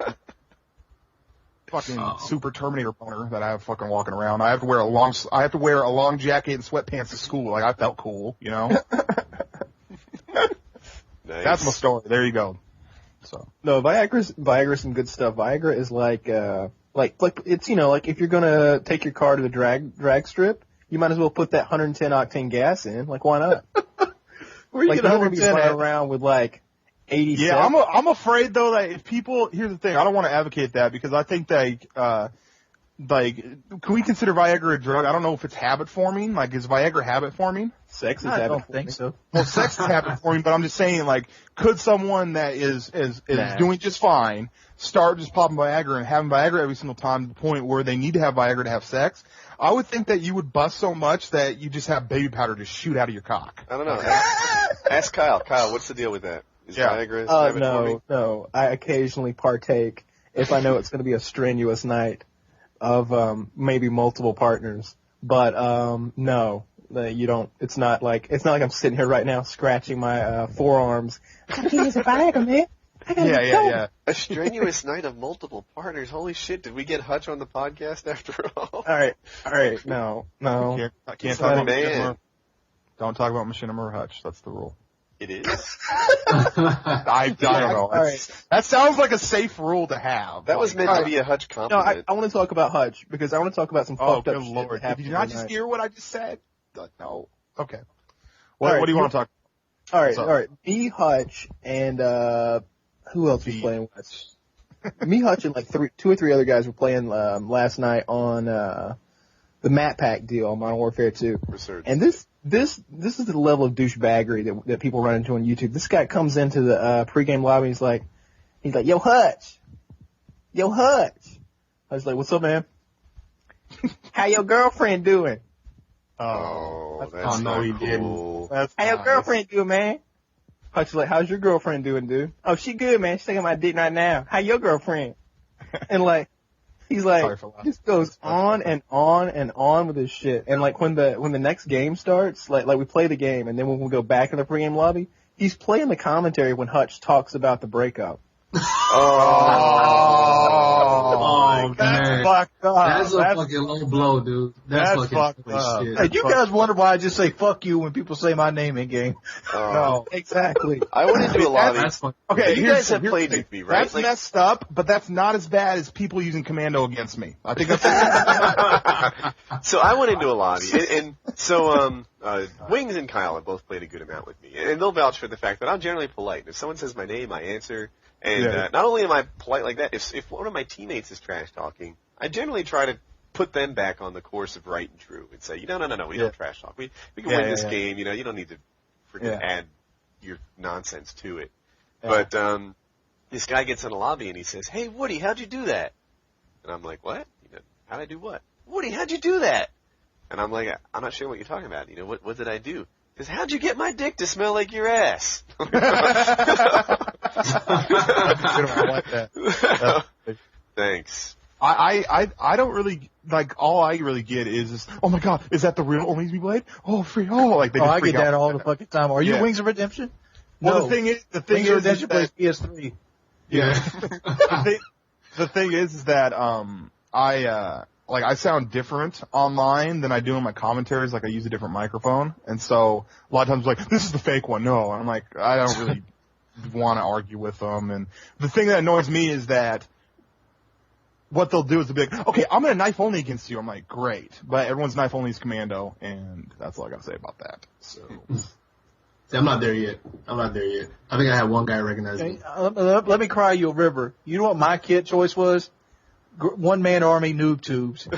Fucking super Terminator boner that I have fucking walking around. I have to wear a long jacket and sweatpants to school. Like I felt cool, Nice. That's my story. There you go. So no, Viagra's some good stuff. Viagra is like it's like if you're gonna take your car to the drag strip, you might as well put that 110 octane gas in. Like why not? Where you like get you don't be 110 running around with like 80. Yeah, I'm afraid though that if people, here's the thing, I don't want to advocate that because I think that, can we consider Viagra a drug? I don't know if it's habit forming. Like, is Viagra habit forming? Sex is I habit don't forming. think so. Well, sex is habit forming, but I'm just saying, like, could someone that is doing just fine start just popping Viagra and having Viagra every single time to the point where they need to have Viagra to have sex? I would think that you would bust so much that you just have baby powder just shoot out of your cock. I don't know. Ask Kyle. Kyle, what's the deal with that? Is Viagra habit forming? No. I occasionally partake if I know it's going to be a strenuous night of maybe multiple partners. But no, you don't. It's not like I'm sitting here right now scratching my forearms. I gotta use a Viagra, man. Yeah. A strenuous night of multiple partners. Holy shit! Did we get Hutch on the podcast after all? All right. No. I can't talk talk man. Don't talk about Machinima or Hutch. That's the rule. It is. I don't know. All right. That sounds like a safe rule to have. That was meant to be a Hutch No, compliment. I want to talk about Hutch because I want to talk about some Oh, fucked good up shit lord! that happened Did you not the just other hear what I just said? No. Okay. All What right, do you want to talk? night. All right, What's up? all right. Me, Hutch, and who else was B. playing with? Me, Hutch, and like two or three other guys were playing last night on the Map Pack deal on Modern Warfare 2. Research. And this is the level of douchebaggery that people run into on YouTube. This guy comes into the pregame lobby and he's like, yo, Hutch. I was like, what's up, man? How your girlfriend doing? Oh, that's Oh, no, not he didn't. cool. That's How your nice. girlfriend doing, man? Hutch is like, how's your girlfriend doing, dude? Oh, she good, man. She's taking my dick right now. How your girlfriend? And like, he's Sorry like, for laughing. just goes on and on and on with this shit. And like when the next game starts, like we play the game and then when we go back in the pregame lobby, he's playing the commentary when Hutch talks about the breakup. Oh, that's man. fucked up. That's a fucking low blow, dude. That's fucking fucked holy up. shit. Hey, you guys wonder why I just say fuck you when people say my name in game. No. Exactly. I went into a lobby. That's fucking Okay, You here's- guys have here's played the with thing. me, right? That's Like- messed up, but that's not as bad as people using Commando against me. I think that's. So I went into a lobby, and so Wings and Kyle have both played a good amount with me, and they'll vouch for the fact that I'm generally polite. If someone says my name, I answer, and Yeah. not only am I polite like that, if one of my teammates is trash talking, I generally try to put them back on the course of right and true, and say, no, we don't trash talk. We can win this game. You know, you don't need to freaking add your nonsense to it. Yeah. But this guy gets in a lobby and he says, "Hey, Woody, how'd you do that?" And I'm like, "What? How'd I do what? Woody, how'd you do that?" And I'm like, "I'm not sure what you're talking about. You know, what did I do?" Because how'd you get my dick to smell like your ass? I like that. Thanks. I don't really like. All I really get is oh my god, is that the real ONLYUSemeBLADE? Oh, free! Oh, like they Oh, just I freak get that out. all the fucking time. Are you Yeah. Wings of Redemption? Well, No. the thing Wings of is Redemption that plays PS3. Yeah. the thing is that I sound different online than I do in my commentaries. Like I use a different microphone, and so a lot of times like this is the fake one. No, and I'm like I don't really want to argue with them. And the thing that annoys me is that what they'll do is they'll be like, okay, I'm gonna knife only against you. I'm like, great, but everyone's knife only is Commando, and that's all I gotta say about that. So. See, I'm not there yet. I think I had one guy recognize me. Let me cry you a river. You know what my kit choice was? One man army noob tubes.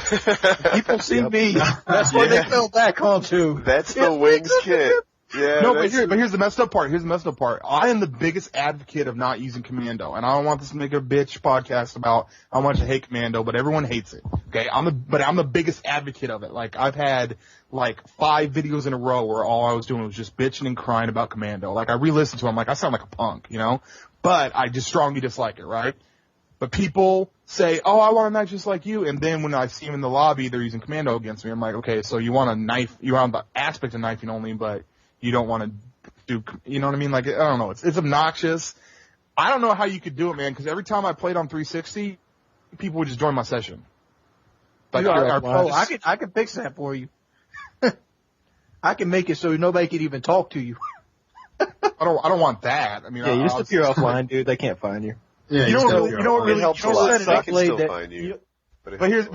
People see me. That's what they fell back onto. That's the Wings kit. Yeah. No, that's but here's the messed up part. I am the biggest advocate of not using Commando, and I don't want this to make a bitch podcast about how much I hate Commando, but everyone hates it. Okay, I'm the biggest advocate of it. Like I've had like 5 videos in a row where all I was doing was just bitching and crying about Commando. Like I re-listened to it, I'm like I sound like a punk, you know, but I just strongly dislike it, right? But people say, oh, I want to knife just like you, and then when I see them in the lobby, they're using Commando against me. I'm like, okay, so you want a knife, you want the aspect of knifing only, but you don't want to do, you know what I mean? Like, I don't know, it's obnoxious. I don't know how you could do it, man, because every time I played on 360, people would just join my session. Like, I can fix that for you. I can make it so nobody can even talk to you. I don't want that. I mean, Yeah, you just appear offline, dude. They can't find you. Yeah, You know what It really, helps a you know lot. what- They can still that- find you. But here's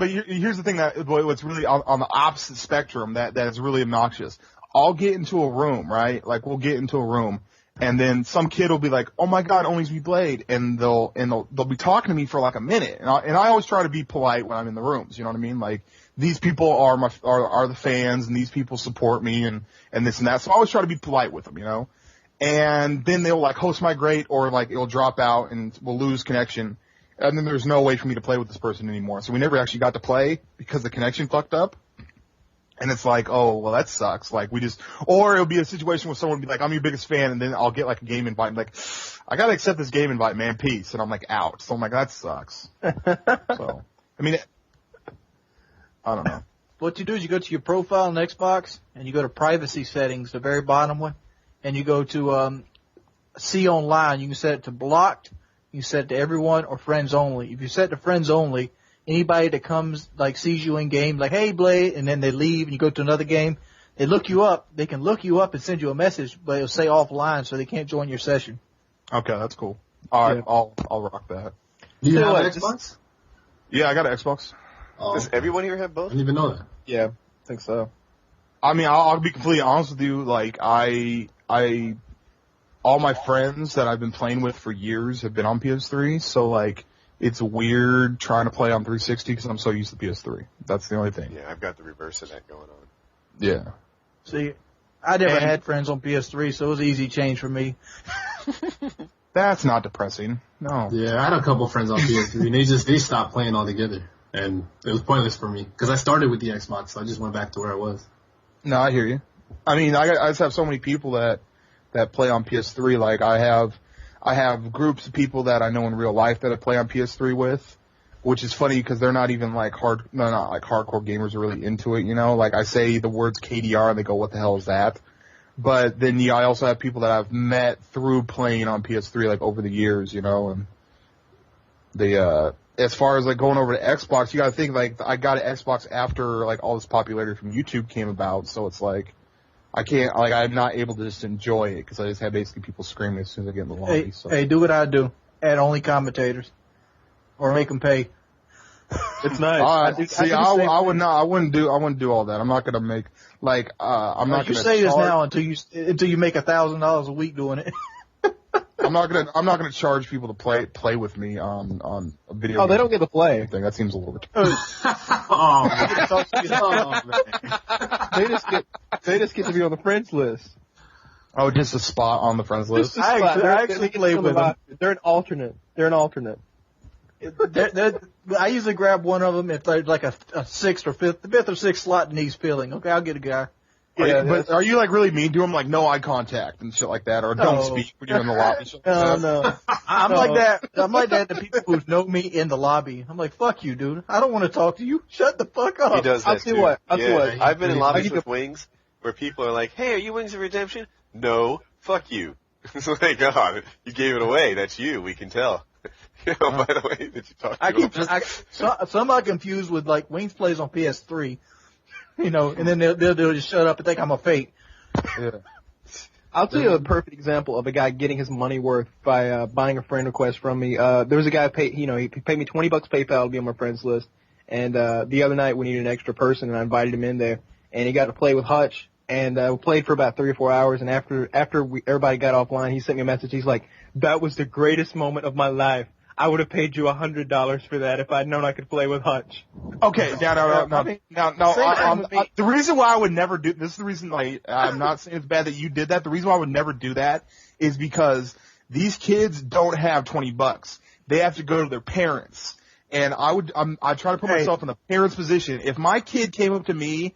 the thing that what's really on the opposite spectrum that is really obnoxious. I'll get into a room, right? Like we'll get into a room, and then some kid will be like, "Oh my God, ONLYUSemeBLADE," and they'll be talking to me for like a minute, and I always try to be polite when I'm in the rooms. You know what I mean? Like these people are the fans, and these people support me, and this and that. So I always try to be polite with them, you know. And then they'll like host migrate, or like it'll drop out, and we'll lose connection. And then there's no way for me to play with this person anymore. So we never actually got to play because the connection fucked up. And it's like, oh, well, that sucks. Like or it'll be a situation where someone will be like, I'm your biggest fan, and then I'll get like a game invite. I'm like, I gotta accept this game invite, man, peace. And I'm like, out. So I'm like, that sucks. So, I mean, I don't know. What you do is you go to your profile on Xbox, and you go to privacy settings, the very bottom one, and you go to see online. You can set it to blocked. You can set it to everyone or friends only. If you set it to friends only, anybody that comes, like, sees you in game, like, hey, Blade, and then they leave and you go to another game, They look you up. They can look you up and send you a message, but it'll say offline, so they can't join your session. Okay, that's cool. All right, Yeah. I'll rock that. Do you So have what, an Xbox? Yeah, I got an Xbox. Oh, Does everyone here have both? I didn't even know that. Yeah, I think so. I mean, I'll be completely honest with you. Like, all my friends that I've been playing with for years have been on PS3, so like, it's weird trying to play on 360 because I'm so used to PS3. That's the only thing. Yeah, I've got the reverse of that going on. Yeah. See, I never had friends on PS3, so it was an easy change for me. That's not depressing. No. Yeah, I had a couple friends on PS3, and they stopped playing altogether, and it was pointless for me because I started with the Xbox, so I just went back to where I was. No, I hear you. I mean, I just have so many people that play on PS3. Like, I have groups of people that I know in real life that I play on PS3 with, which is funny because they're not even like not like hardcore gamers are really into it, you know? Like, I say the words KDR and they go, what the hell is that? But then, I also have people that I've met through playing on PS3, like, over the years, you know, and they, as far as, like, going over to Xbox, you gotta think, like, I got an Xbox after, like, all this popularity from YouTube came about, so it's like, I'm not able to just enjoy it, because I just have basically people screaming as soon as I get in the lobby, so. Hey, do what I do. Add only commentators. Or make them pay. It's nice. I wouldn't do all that. I'm not gonna make, like, I'm not You gonna say this charge- now until you make $1,000 a week doing it. I'm not gonna charge people to play with me on a video. Oh, they don't get to play. thing. That seems a little bit. Oh, man. They just get to be on the friends list. Oh, just a spot on the friends list. I actually play with them. They're an alternate. I usually grab one of them if they're like a fifth or sixth slot needs filling. Okay, I'll get a guy. But are you like really mean to them, like no eye contact and shit like that, or don't speak when you're in the lobby? Shit like that? No. I'm like that. I'm like that to people who know me in the lobby. I'm like, fuck you, dude. I don't want to talk to you. Shut the fuck up. He does that I'll tell you too. what. I've been in lobbies with Wings where people are like, "Hey, are you Wings of Redemption?" No, fuck you. It's like, God, you gave it away. That's you. We can tell. By the way that you talk to Some are confused with like Wings plays on PS3, you know, and then they'll just shut up and think I'm a fake. Yeah. I'll tell you a perfect example of a guy getting his money worth by buying a friend request from me. There was a guy he paid me $20 PayPal to be on my friends list, and the other night we needed an extra person, and I invited him in there, and he got to play with Hutch, and we played for about 3 or 4 hours, and after everybody got offline, he sent me a message. He's like, "That was the greatest moment of my life. I would have paid you $100 for that if I'd known I could play with Hutch." Okay, no. The reason why I would never do this is the reason, like, I'm not saying it's bad that you did that. The reason why I would never do that is because these kids don't have $20. They have to go to their parents. And I try to put myself in the parents' position. If my kid came up to me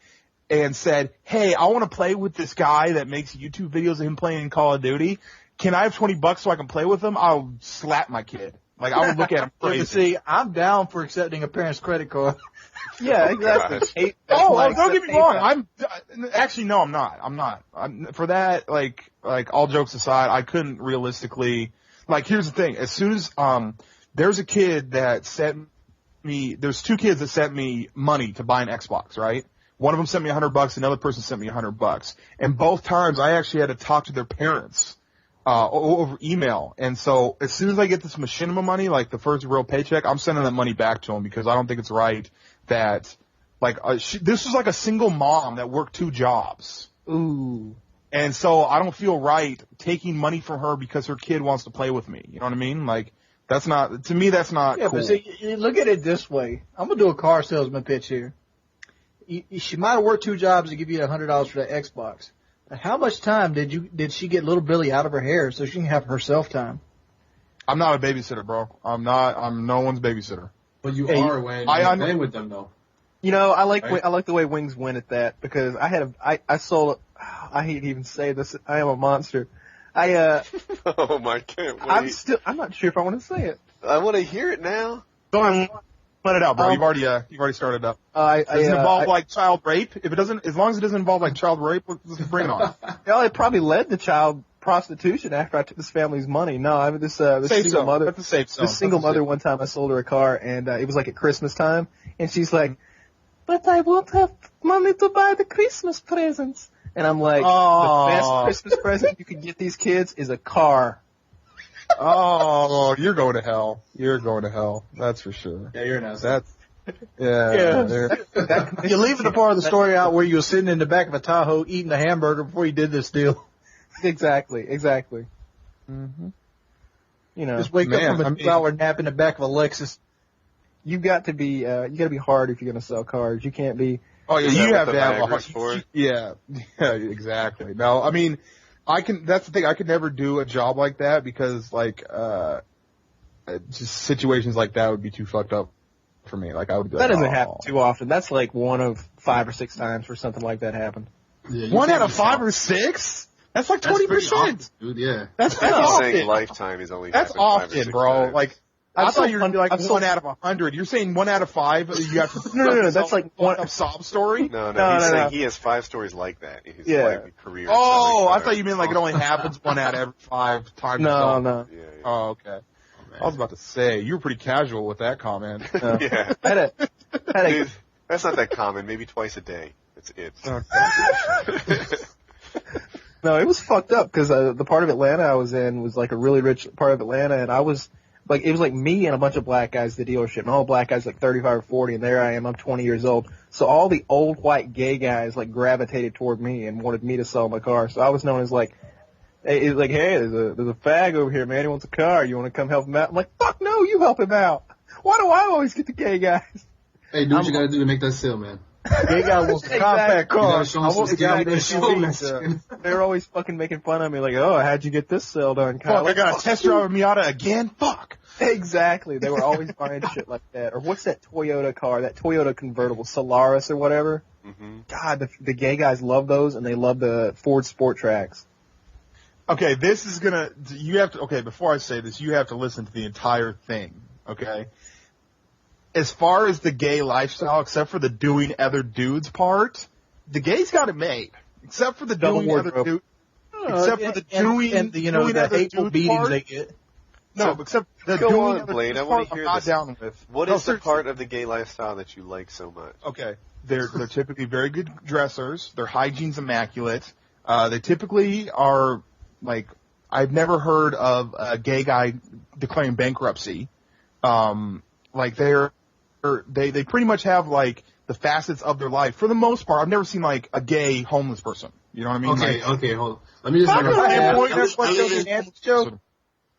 and said, "Hey, I want to play with this guy that makes YouTube videos of him playing Call of Duty. Can I have $20 so I can play with him?" I'll slap my kid. Like, I would look at him crazy. See, I'm down for accepting a parent's credit card. Yeah, exactly. Don't get me wrong. I'm not. For that, like all jokes aside, I couldn't realistically, like, here's the thing. As soon as, there's a kid that there's 2 kids that sent me money to buy an Xbox, right? One of them sent me $100, another person sent me $100. And both times I actually had to talk to their parents over email. And so as soon as I get this machinima money, like the first real paycheck, I'm sending that money back to them because I don't think it's right that, like, this was like a single mom that worked 2 jobs. Ooh. And so I don't feel right taking money from her because her kid wants to play with me. You know what I mean? Like, to me, that's not cool. But see, look at it this way. I'm going to do a car salesman pitch here. She might have worked 2 jobs to give you $100 for that Xbox. How much time did she get little Billy out of her hair so she can have herself time? I'm not a babysitter, bro. I'm no one's babysitter. But you are when you're playing with them, though. You know, I like the way Wings went at that because I sold. I hate to even say this. I am a monster. Oh my, can't wait. I'm not sure if I want to say it. I want to hear it now. Go on, let it out, bro. You've already started up. Does it involve like child rape? If it doesn't, as long as it doesn't involve like child rape, let's bring it on. It probably led to child prostitution after I took this family's money. No, I mean this single mother. That's a safe zone. This single mother, one time I sold her a car, and it was like at Christmas time, and she's like, but I won't have money to buy the Christmas presents. And I'm like, the best Christmas present you could get these kids is a car. Oh, you're going to hell. You're going to hell. That's for sure. Yeah, you're an asshole. You're leaving the part of the story out where you were sitting in the back of a Tahoe eating a hamburger before you did this deal. Exactly. Mm-hmm. You know, Just wake up from a 2-hour nap in the back of a Lexus. you got to be hard if you're going to sell cars. You can't be. Oh yeah, Is that you what have the to have a Viagra's for? yeah, exactly. No, I mean, that's the thing. I could never do a job like that because like, just situations like that would be too fucked up for me. Like I would be That like, doesn't happen too often. That's like one of 5 or 6 times where something like that happened. Yeah, One out of 5 or 6? That's like 20%. Dude, yeah. That's He's saying often. lifetime is only That's happened 5 or often, 6 bro. times. Like, I thought you were gonna be like I've 1 out of 100. You're saying 1 out of 5? You have to. No. That's like one. a sob story. No, No, he's no, saying no. he has 5 stories like that in his Yeah. life and career. Oh, selling I cars. thought you meant like it only happens 1 out of every 5 times. No. Yeah, Oh, okay. I was about to say you were pretty casual with that comment. No. yeah. I had a Dude, that's not that common. Maybe twice a day. That's it. No, it was fucked up because the part of Atlanta I was in was like a really rich part of Atlanta, and I was like, it was like me and a bunch of black guys at the dealership, and all the black guys like 35 or 40, and there I am, I'm 20 years old. So all the old white gay guys like gravitated toward me and wanted me to sell my car. So I was known as like, hey, there's a fag over here, man. He wants a car. You want to come help him out? I'm like, fuck no, you help him out. Why do I always get the gay guys? Hey, do what you gotta do to make that sale, man. Gay guy wants a compact You car. gotta show I him want the some guy skill, that show him that SUVs. skin. They're always fucking making fun of me, like, oh, how'd you get this sale done, Kyle? Fuck, I got a test drive of Miata again. Fuck. Exactly. They were always buying shit like that. Or what's that Toyota car, that Toyota convertible, Solaris or whatever? Mm-hmm. God, the gay guys love those, and they love the Ford Sport Tracks. Okay, before I say this, you have to listen to the entire thing, okay? As far as the gay lifestyle, except for the doing other dudes part, the gays got it made. Except for the Double doing wardrobe. other dudes. Except for the doing, and doing the other hateful dudes beatings part. they get. No, except the Go doing on, other Blade, dudes I wanna part, hear I'm not this. down with. What No, is the seriously. part of the gay lifestyle that you like so much? Okay, they're typically very good dressers. Their hygiene's immaculate. They typically are like, I've never heard of a gay guy declaring bankruptcy. Like they pretty much have like the facets of their life for the most part. I've never seen like a gay homeless person. You know what I mean? Okay, Like, okay, hold on. Let me just Fuck,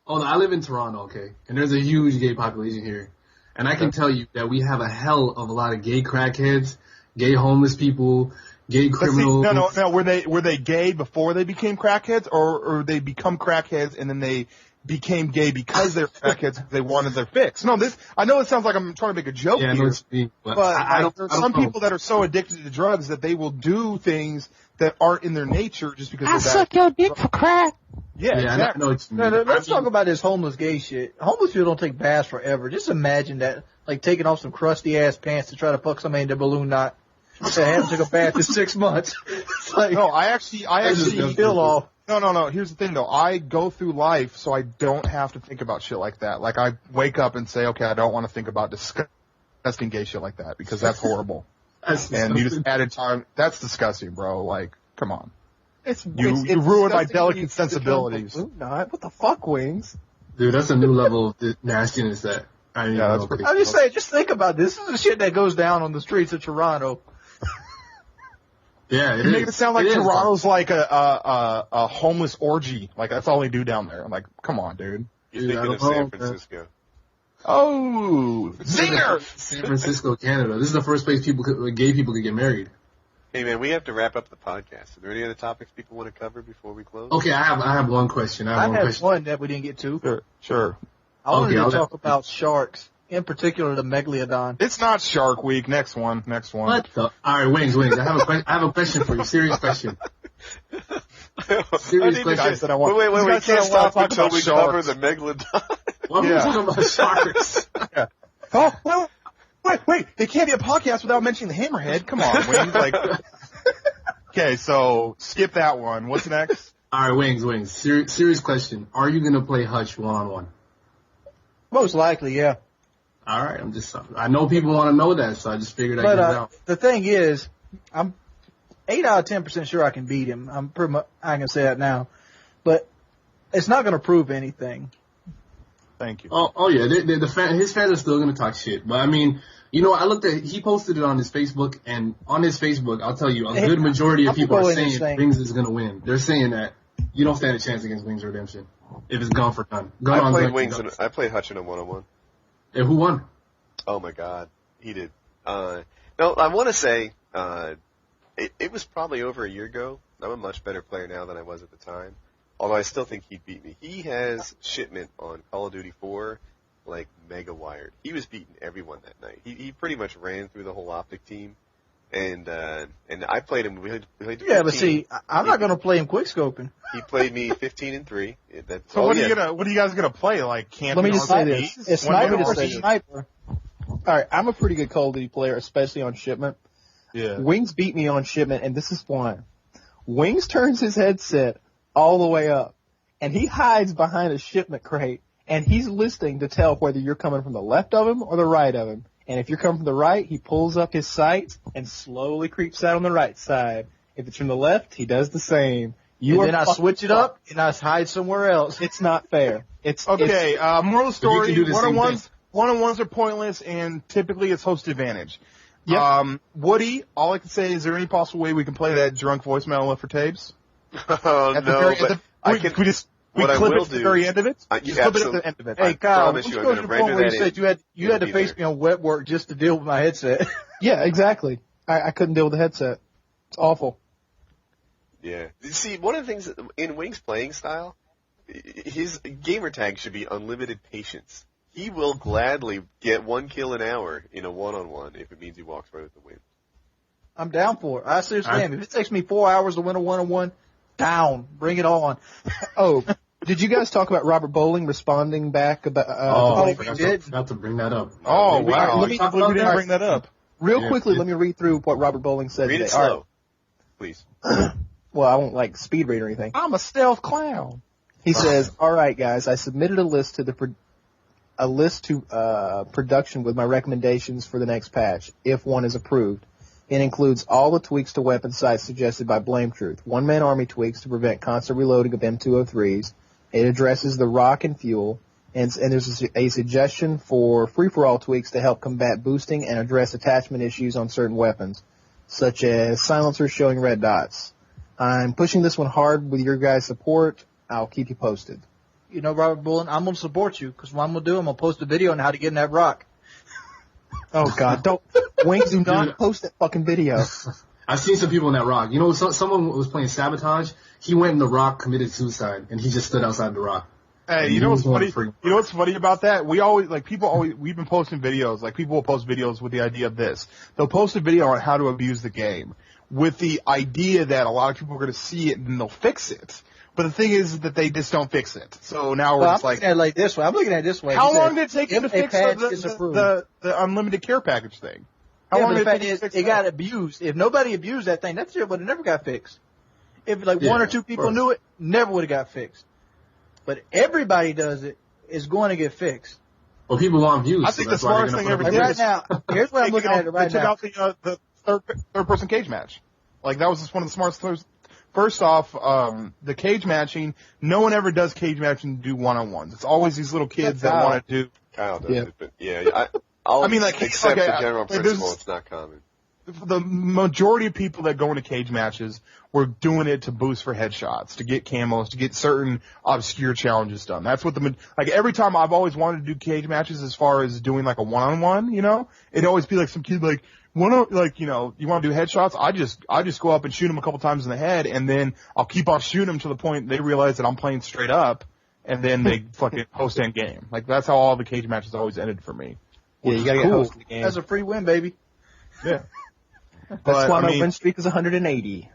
Hold on, I live in Toronto, okay? And there's a huge gay population here. And I can tell you that we have a hell of a lot of gay crackheads, gay homeless people, gay Let's see, criminals. no. Were they gay before they became crackheads, or they become crackheads and then they became gay because they're crackheads because they wanted their fix? No, I know it sounds like I'm trying to make a joke Yeah, I know here, what you mean, but but I don't, there are I don't some know. people that are so addicted to drugs that they will do things that aren't in their nature just because they're that. your dick for crack. Yeah, Yeah, I exactly. know what you mean. Let's talk about this homeless gay shit. Homeless people don't take baths forever. Just imagine that, like taking off some crusty ass pants to try to fuck somebody in their balloon knot. They haven't took a bath in 6 months. It's like, No, I actually just peel off. No. Here's the thing, though. I go through life so I don't have to think about shit like that. Like, I wake up and say, okay, I don't want to think about disgusting gay shit like that because that's horrible. And you just added time. That's disgusting, bro. Like, come on. You ruined my disgusting delicate when you sensibilities. balloon knot. What the fuck, Wings? Dude, that's a new level of nastiness that I didn't Yeah, even that's know. pretty- I'm just saying, just think about this. This is the shit that goes down on the streets of Toronto. Yeah, You're making it sound like is. Toronto's like a homeless orgy. Like, that's all they do down there. I'm like, come on, dude. You're Dude, I thinking of don't know, San man. Francisco. Oh, zinger! San Francisco, Canada. This is the first place gay people could get married. Hey man, we have to wrap up the podcast. Are there any other topics people want to cover before we close? Okay, I have one question. I have one that we didn't get to. Sure. I wanted Okay, to I'll talk about sharks, in particular the megalodon. It's not Shark Week. Next one. What the? All right, Wings. I have a question for you. Serious question. Serious question. I said I want. Wait, we These guys can't said I stop want to until talk we about cover sharks. the megalodon. Why are we Yeah. talking about sharks? Oh, well, wait. It can't be a podcast without mentioning the hammerhead. Come on, Wings. Like, okay, so skip that one. What's next? All right, Wings. Serious question. Are you gonna play Hutch 1-on-1? Most likely, yeah. All right, I know people want to know that, so I just figured I'd get it out. The thing is, I'm 8 out of 10% sure I can beat him. I'm pretty much, I can say that now. But it's not going to prove anything. Thank you. Oh yeah, his fans are still going to talk shit. But I mean, he posted it on his Facebook, and on his Facebook, I'll tell you, a good majority of people are saying Wings is going to win. They're saying that you don't stand a chance against Wings Redemption if it's gone for done. I played Hutchin on 1-on-1. And who won? Oh my God, he did. No, I want to say it was probably over a year ago. I'm a much better player now than I was at the time. Although I still think he'd beat me. He has shipment on Call of Duty 4 like mega wired. He was beating everyone that night. He pretty much ran through the whole Optic team, and I played him. We played 15. But see, I'm not going to play him quickscoping. He played me 15-3. So what are you guys gonna play? Like camping? Let me just say this: it's sniper versus sniper. All right, I'm a pretty good Call of Duty player, especially on shipment. Yeah. Wings beat me on shipment, and this is why. Wings turns his headset all the way up, and he hides behind a shipment crate, and he's listening to tell whether you're coming from the left of him or the right of him. And if you're coming from the right, he pulls up his sights and slowly creeps out on the right side. If it's from the left, he does the same. Then I switch it up and I hide somewhere else. It's not fair. Okay. Moral of the story: one-on-ones are pointless, and typically it's host advantage. Yep. Woody, all I can say is there any possible way we can play that drunk voicemail left for tapes? Oh no! We clip it at the very end of it. Just clip it at the end of it. Hey Kyle, promise you I'm going to render where that you said you had to face me on wet work just to deal with my headset. Yeah, exactly. I couldn't deal with the headset. It's awful. Yeah. See, one of the things in Wings' playing style, his gamer tag should be unlimited patience. He will gladly get 1 kill an hour in a 1-on-1 if it means he walks right with the win. I'm down for it. I seriously am. If it takes me 4 hours to win a 1-on-1, down. Bring it on. Oh, did you guys talk about Robert Bowling responding back about? I forgot to bring that up. Oh wow! Let me didn't bring that up. Real quickly, let me read through what Robert Bowling said Read today. it slow, please. Well, I won't speed read or anything. I'm a stealth clown. He says, "All right, guys, I submitted a list to production with my recommendations for the next patch, if one is approved. It includes all the tweaks to weapon sights suggested by Blame Truth. One-man army tweaks to prevent constant reloading of M203s. It addresses the rock and fuel, and there's a suggestion for free-for-all tweaks to help combat boosting and address attachment issues on certain weapons, such as silencers showing red dots. I'm pushing this one hard with your guys' support. I'll keep you posted." You know, Robert Bullen, I'm going to support you, because what I'm going to do, I'm going to post a video on how to get in that rock. Oh, God, don't. Wings, do not post that fucking video. I've seen some people in that rock. You know, someone was playing Sabotage. He went in the rock, committed suicide, and he just stood outside the rock. Hey, you know what's funny? You know what's funny about that? We've been posting videos, people will post videos with the idea of this. They'll post a video on how to abuse the game with the idea that a lot of people are going to see it and they'll fix it. But the thing is that they just don't fix it. So now we're just I'm looking at it like this way. I'm looking at it this way. How long did it take you to fix the unlimited care package thing? How long did it take you to fix it? Got abused. If nobody abused that thing, that shit would have never got fixed. If one or two people knew it, never would have got fixed. But everybody does it, it's going to get fixed. Well, people want views. I think the smartest thing ever did. Right now, here's what I'm looking at it right now. They took out the third-person cage match. That was just one of the smartest things. First off, the cage matching, no one ever does cage matching to do one-on-ones. It's always these little kids that want to do. Kyle does it, but I'll accept the general principle. It's not common. The majority of people that go into cage matches were doing it to boost for headshots, to get camos, to get certain obscure challenges done. That's what every time I've always wanted to do cage matches as far as doing a one-on-one, it'd always be some kid you want to do headshots? I just go up and shoot them a couple times in the head, and then I'll keep on shooting them to the point they realize that I'm playing straight up, and then they fucking host end game. That's how all the cage matches always ended for me. Yeah, you gotta get hosted the game. That's a free win, baby. Yeah. That's why my win streak is 180.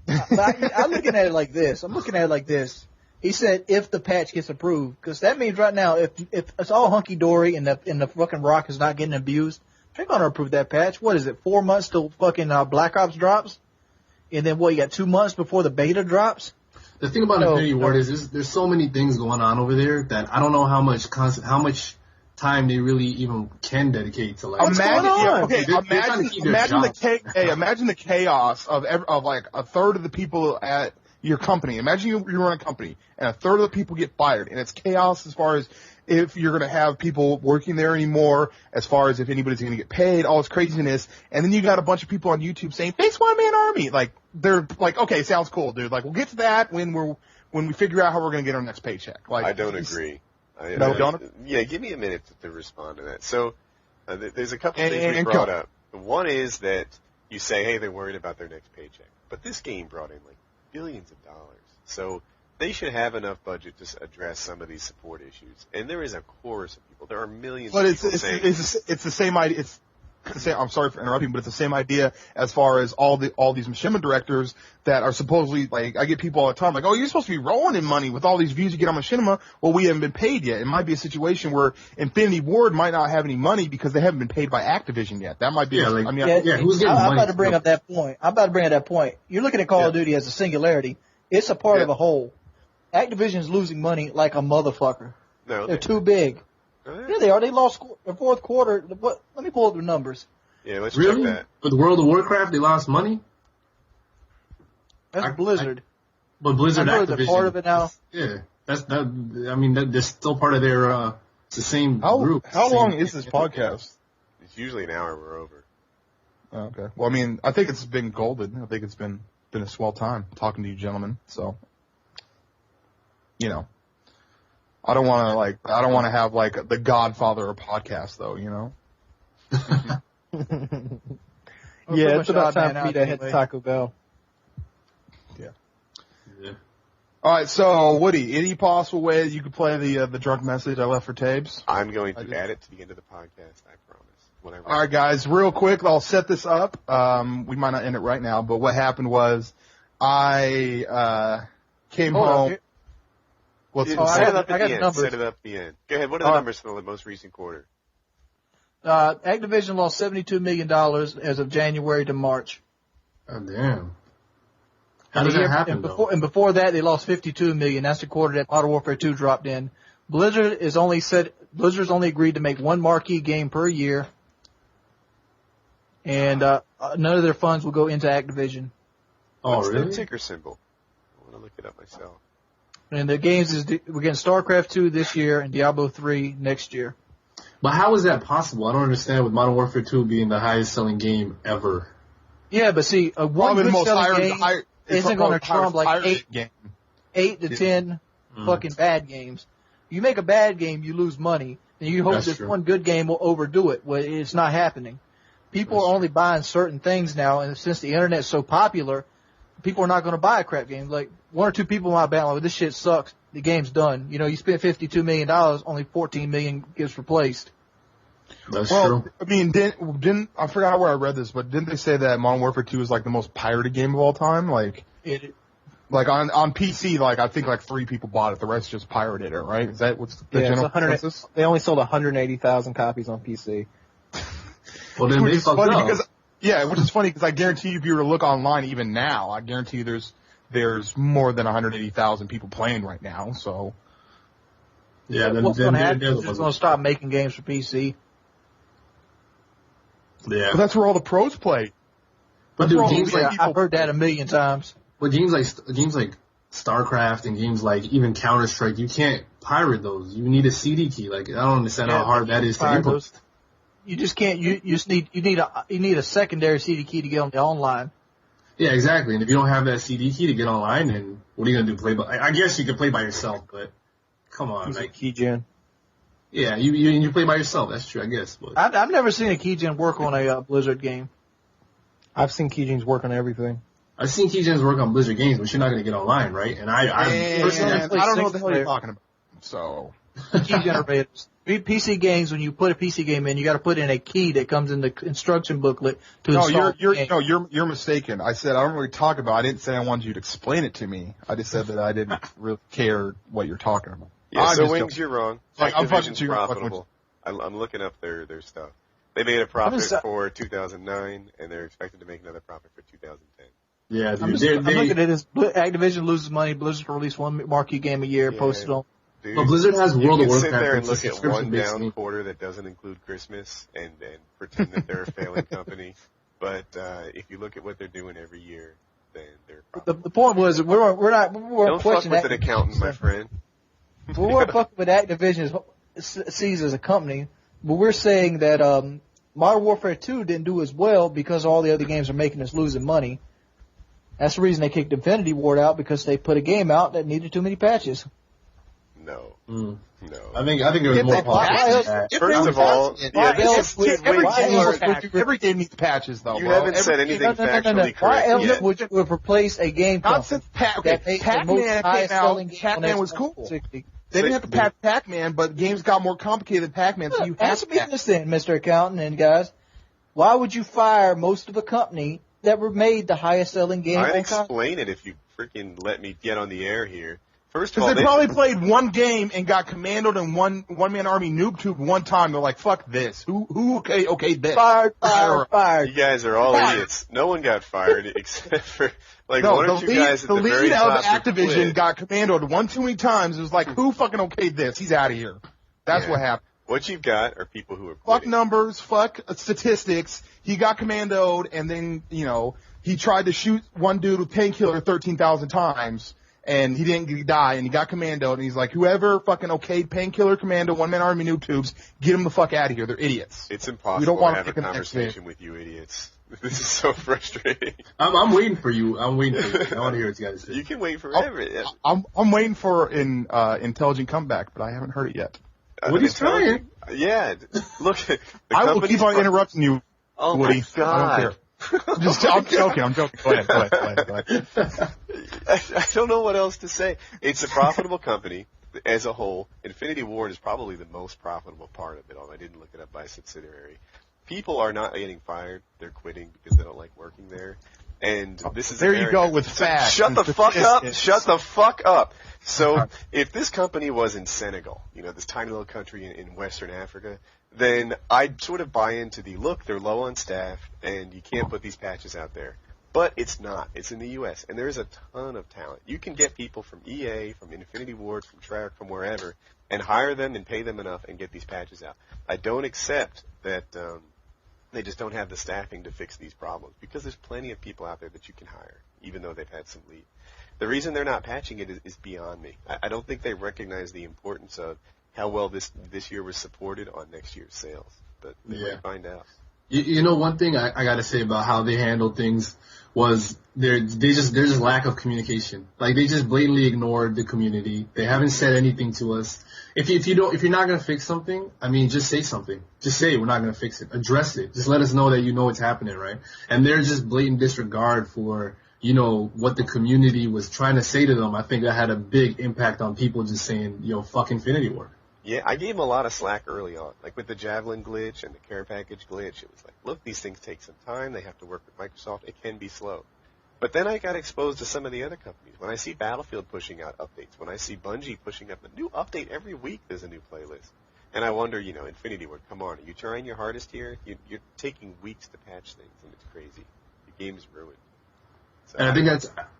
I'm looking at it like this. He said if the patch gets approved, because that means right now if it's all hunky dory and the fucking rock is not getting abused, they're gonna approve that patch. What is it? 4 months till fucking Black Ops drops, and then you got 2 months before the beta drops. The thing about Infinity Ward is there's so many things going on over there that I don't know how much time they really even can dedicate to like. Imagine the chaos of like a third of the people at your company. Imagine you run a company and a third of the people get fired, and it's chaos as far as if you're going to have people working there anymore, as far as if anybody's going to get paid, all this craziness, and then you got a bunch of people on YouTube saying face one-man army. Like they're like, okay, sounds cool, dude. Like we'll get to that when we figure out how we're going to get our next paycheck. Like I don't agree. Don't? Yeah, give me a minute to respond to that. So there's a couple things we brought up. One is that you say, hey, they're worried about their next paycheck, but this game brought in like billions of dollars, so they should have enough budget to address some of these support issues. And there is a chorus of people. There are millions. But of people saying, it's the same idea. It's the same. I'm sorry for interrupting, but it's the same idea as far as all these machinima directors that are supposedly like. I get people all the time like, oh, you're supposed to be rolling in money with all these views you get on machinima. Well, we haven't been paid yet. It might be a situation where Infinity Ward might not have any money because they haven't been paid by Activision yet. That might be. Who's getting money? I'm about to bring up that point. You're looking at Call of Duty as a singularity. It's a part of a whole. Activision's losing money like a motherfucker. No, they're too big. Yeah, they are. They lost the fourth quarter. Let me pull up the numbers. Yeah, let's check that. With World of Warcraft, they lost money? That's Blizzard. But Blizzard Activision. They're part of it now. Yeah. They're still part of their, it's the same group. How long is this podcast? It's usually an hour. We're over. Oh, okay. Well, I mean, I think it's been golden. I think it's been a swell time talking to you gentlemen. So, you know. I don't want to have like the Godfather of podcast though, you know? Yeah, it's about time for me to hit Taco Bell. Yeah. All right, so Woody, any possible way that you could play the drunk message I left for Tabes? I'm going to add it to the end of the podcast, I promise. All right, guys, real quick, I'll set this up. We might not end it right now, but what happened was I came home. Set it up at the end. Set it up at the end. Go ahead. What are the numbers for the most recent quarter? Activision lost $72 million as of January to March. Oh, damn. How does that happen, and before that, they lost $52 million. That's the quarter that Modern Warfare 2 dropped in. Blizzard's only agreed to make one marquee game per year, and none of their funds will go into Activision. What's the ticker symbol? I want to look it up myself. And the games we're getting StarCraft 2 this year and Diablo 3 next year. But how is that possible? I don't understand with Modern Warfare 2 being the highest selling game ever. Yeah, but see, one good selling game isn't going to trump like 8 to 10 fucking bad games. You make a bad game, you lose money, and you hope this one good game will overdo it. Well, it's not happening. People are only buying certain things now, and since the internet's so popular, people are not going to buy a crap game. Like, one or two people might bet, like, this shit sucks. The game's done. You know, you spent $52 million, only $14 million gets replaced. That's true. I mean, didn't I forgot where I read this, but didn't they say that Modern Warfare 2 is like the most pirated game of all time? Like, like on PC, like I think like 3 people bought it. The rest just pirated it, right? Is that what's the general consensus? They only sold 180,000 copies on PC. Well, then they fucked up. Which is funny because I guarantee you, if you were to look online even now, I guarantee you there's more than 180,000 people playing right now. So yeah, what's going to happen? They're just going to stop making games for PC. Yeah, but that's where all the pros play. But dude, games like I've heard that a million times. But games like StarCraft and games like even Counter-Strike, you can't pirate those. You need a CD key. Like I don't understand how hard that is to implement. You just can't. You need a secondary CD key to get on the online. Yeah, exactly. And if you don't have that CD key to get online, then what are you gonna do? I guess you can play by yourself, but come on, like keygen. Yeah, you play by yourself. That's true, I guess. But I've never seen a keygen work on a Blizzard game. I've seen keygens work on everything. I've seen keygens work on Blizzard games, but you're not going to get online, right? And I don't know what the hell you're talking about. So key generators. PC games, when you put a PC game in, you got to put in a key that comes in the instruction booklet to install. You're mistaken. I said I don't really talk about. I didn't say I wanted you to explain it to me. I just said that I didn't really care what you're talking about. Yeah, so Wings, you're wrong. Like, Activision's profitable. I'm looking up their stuff. They made a profit for 2009, and they're expected to make another profit for 2010. Yeah, I'm looking at this. Activision loses money. Blizzard release one marquee game a year, posted on Dude, But Blizzard has World of you can Warcraft. sit there and it's a look at subscription one based down game. quarter that doesn't include Christmas and pretend that they're a failing company. But if you look at what they're doing every year, then they're probably... The point was we weren't Don't fuck questioning with an accountant, my friend. We weren't fucking with Activision sees as a company, but we're saying that Modern Warfare 2 didn't do as well because all the other games are making us losing money. That's the reason they kicked Infinity Ward out, because they put a game out that needed too many patches. No. Mm. No. I think it was more possible than that. First of all, every game needs patches, though. You bro. haven't said anything factually Why correct else yet. would you replace a game Not company since that made the most Pac-Man highest came selling out. game Pac-Man on was Xbox cool. 360? They didn't have to patch Pac-Man, but games got more complicated than Pac-Man, so you have Answer to me patch. this then, Mr. Accountant and guys. Why would you fire most of a company that made the highest selling game I'd on console? explain it if you freaking let me get on the air here. First of Because all, they probably played one game and got commandoed in one-man army noob tube one time. They're like, fuck this. Who okay this? Fired. you guys are all idiots. No one got fired except for like No, one or two guys at the very lead top of who Activision quit. got commandoed one too many times. It was like, who fucking okayed this? He's out of here. That's Yeah. what happened. What you've got are people who are Fuck quitting. numbers, fuck statistics. He got commandoed, and then, he tried to shoot one dude with Painkiller 13,000 times, and he didn't die, and he got commandoed, and he's like, whoever fucking okayed Painkiller, Commando, one-man army noob tubes, get them the fuck out of here. They're idiots. It's We impossible don't to want have a to pick an conversation with you idiots. This is so frustrating. I'm waiting for you. I want to hear what you guys say. You can wait forever. I'm waiting for an intelligent comeback, but I haven't heard it yet. What he's trying. Yeah. Look, the I will company's keep on interrupting you, Oh Woody. my God. I don't care. I'm joking. Go ahead. I don't know what else to say. It's a profitable company as a whole. Infinity Ward is probably the most profitable part of it all. I didn't look it up by subsidiary. People are not getting fired. They're quitting because they don't like working there. And this is There you America. go with facts. Shut the and fuck up. statistics. Shut the fuck up. So if this company was in Senegal, this tiny little country in Western Africa, then I'd sort of buy into the, look, they're low on staff and you can't put these patches out there. But it's not. It's in the U.S. and there is a ton of talent. You can get people from EA, from Infinity Ward, from Treyarch, from wherever, and hire them and pay them enough and get these patches out. I don't accept that they just don't have the staffing to fix these problems, because there's plenty of people out there that you can hire, even though they've had some lead. The reason they're not patching it is beyond me. I don't think they recognize the importance of how well this year was supported on next year's sales, but they might find out. One thing I got to say about how they handled things was there's just lack of communication. Like, they just blatantly ignored the community. They haven't said anything to us. If you're not gonna fix something, I mean, just say something. Just say we're not gonna fix it. Address it. Just let us know that you know it's happening, right? And they're just blatant disregard for what the community was trying to say to them. I think that had a big impact on people just saying, fuck Infinity Ward. Yeah, I gave them a lot of slack early on. Like with the Javelin glitch and the care package glitch, it was like, look, these things take some time. They have to work with Microsoft. It can be slow. But then I got exposed to some of the other companies. When I see Battlefield pushing out updates, when I see Bungie pushing up a new update every week, there's a new playlist. And I wonder, Infinity Ward, come on, are you trying your hardest here? You're taking weeks to patch things, and it's crazy. The game's ruined. So, And I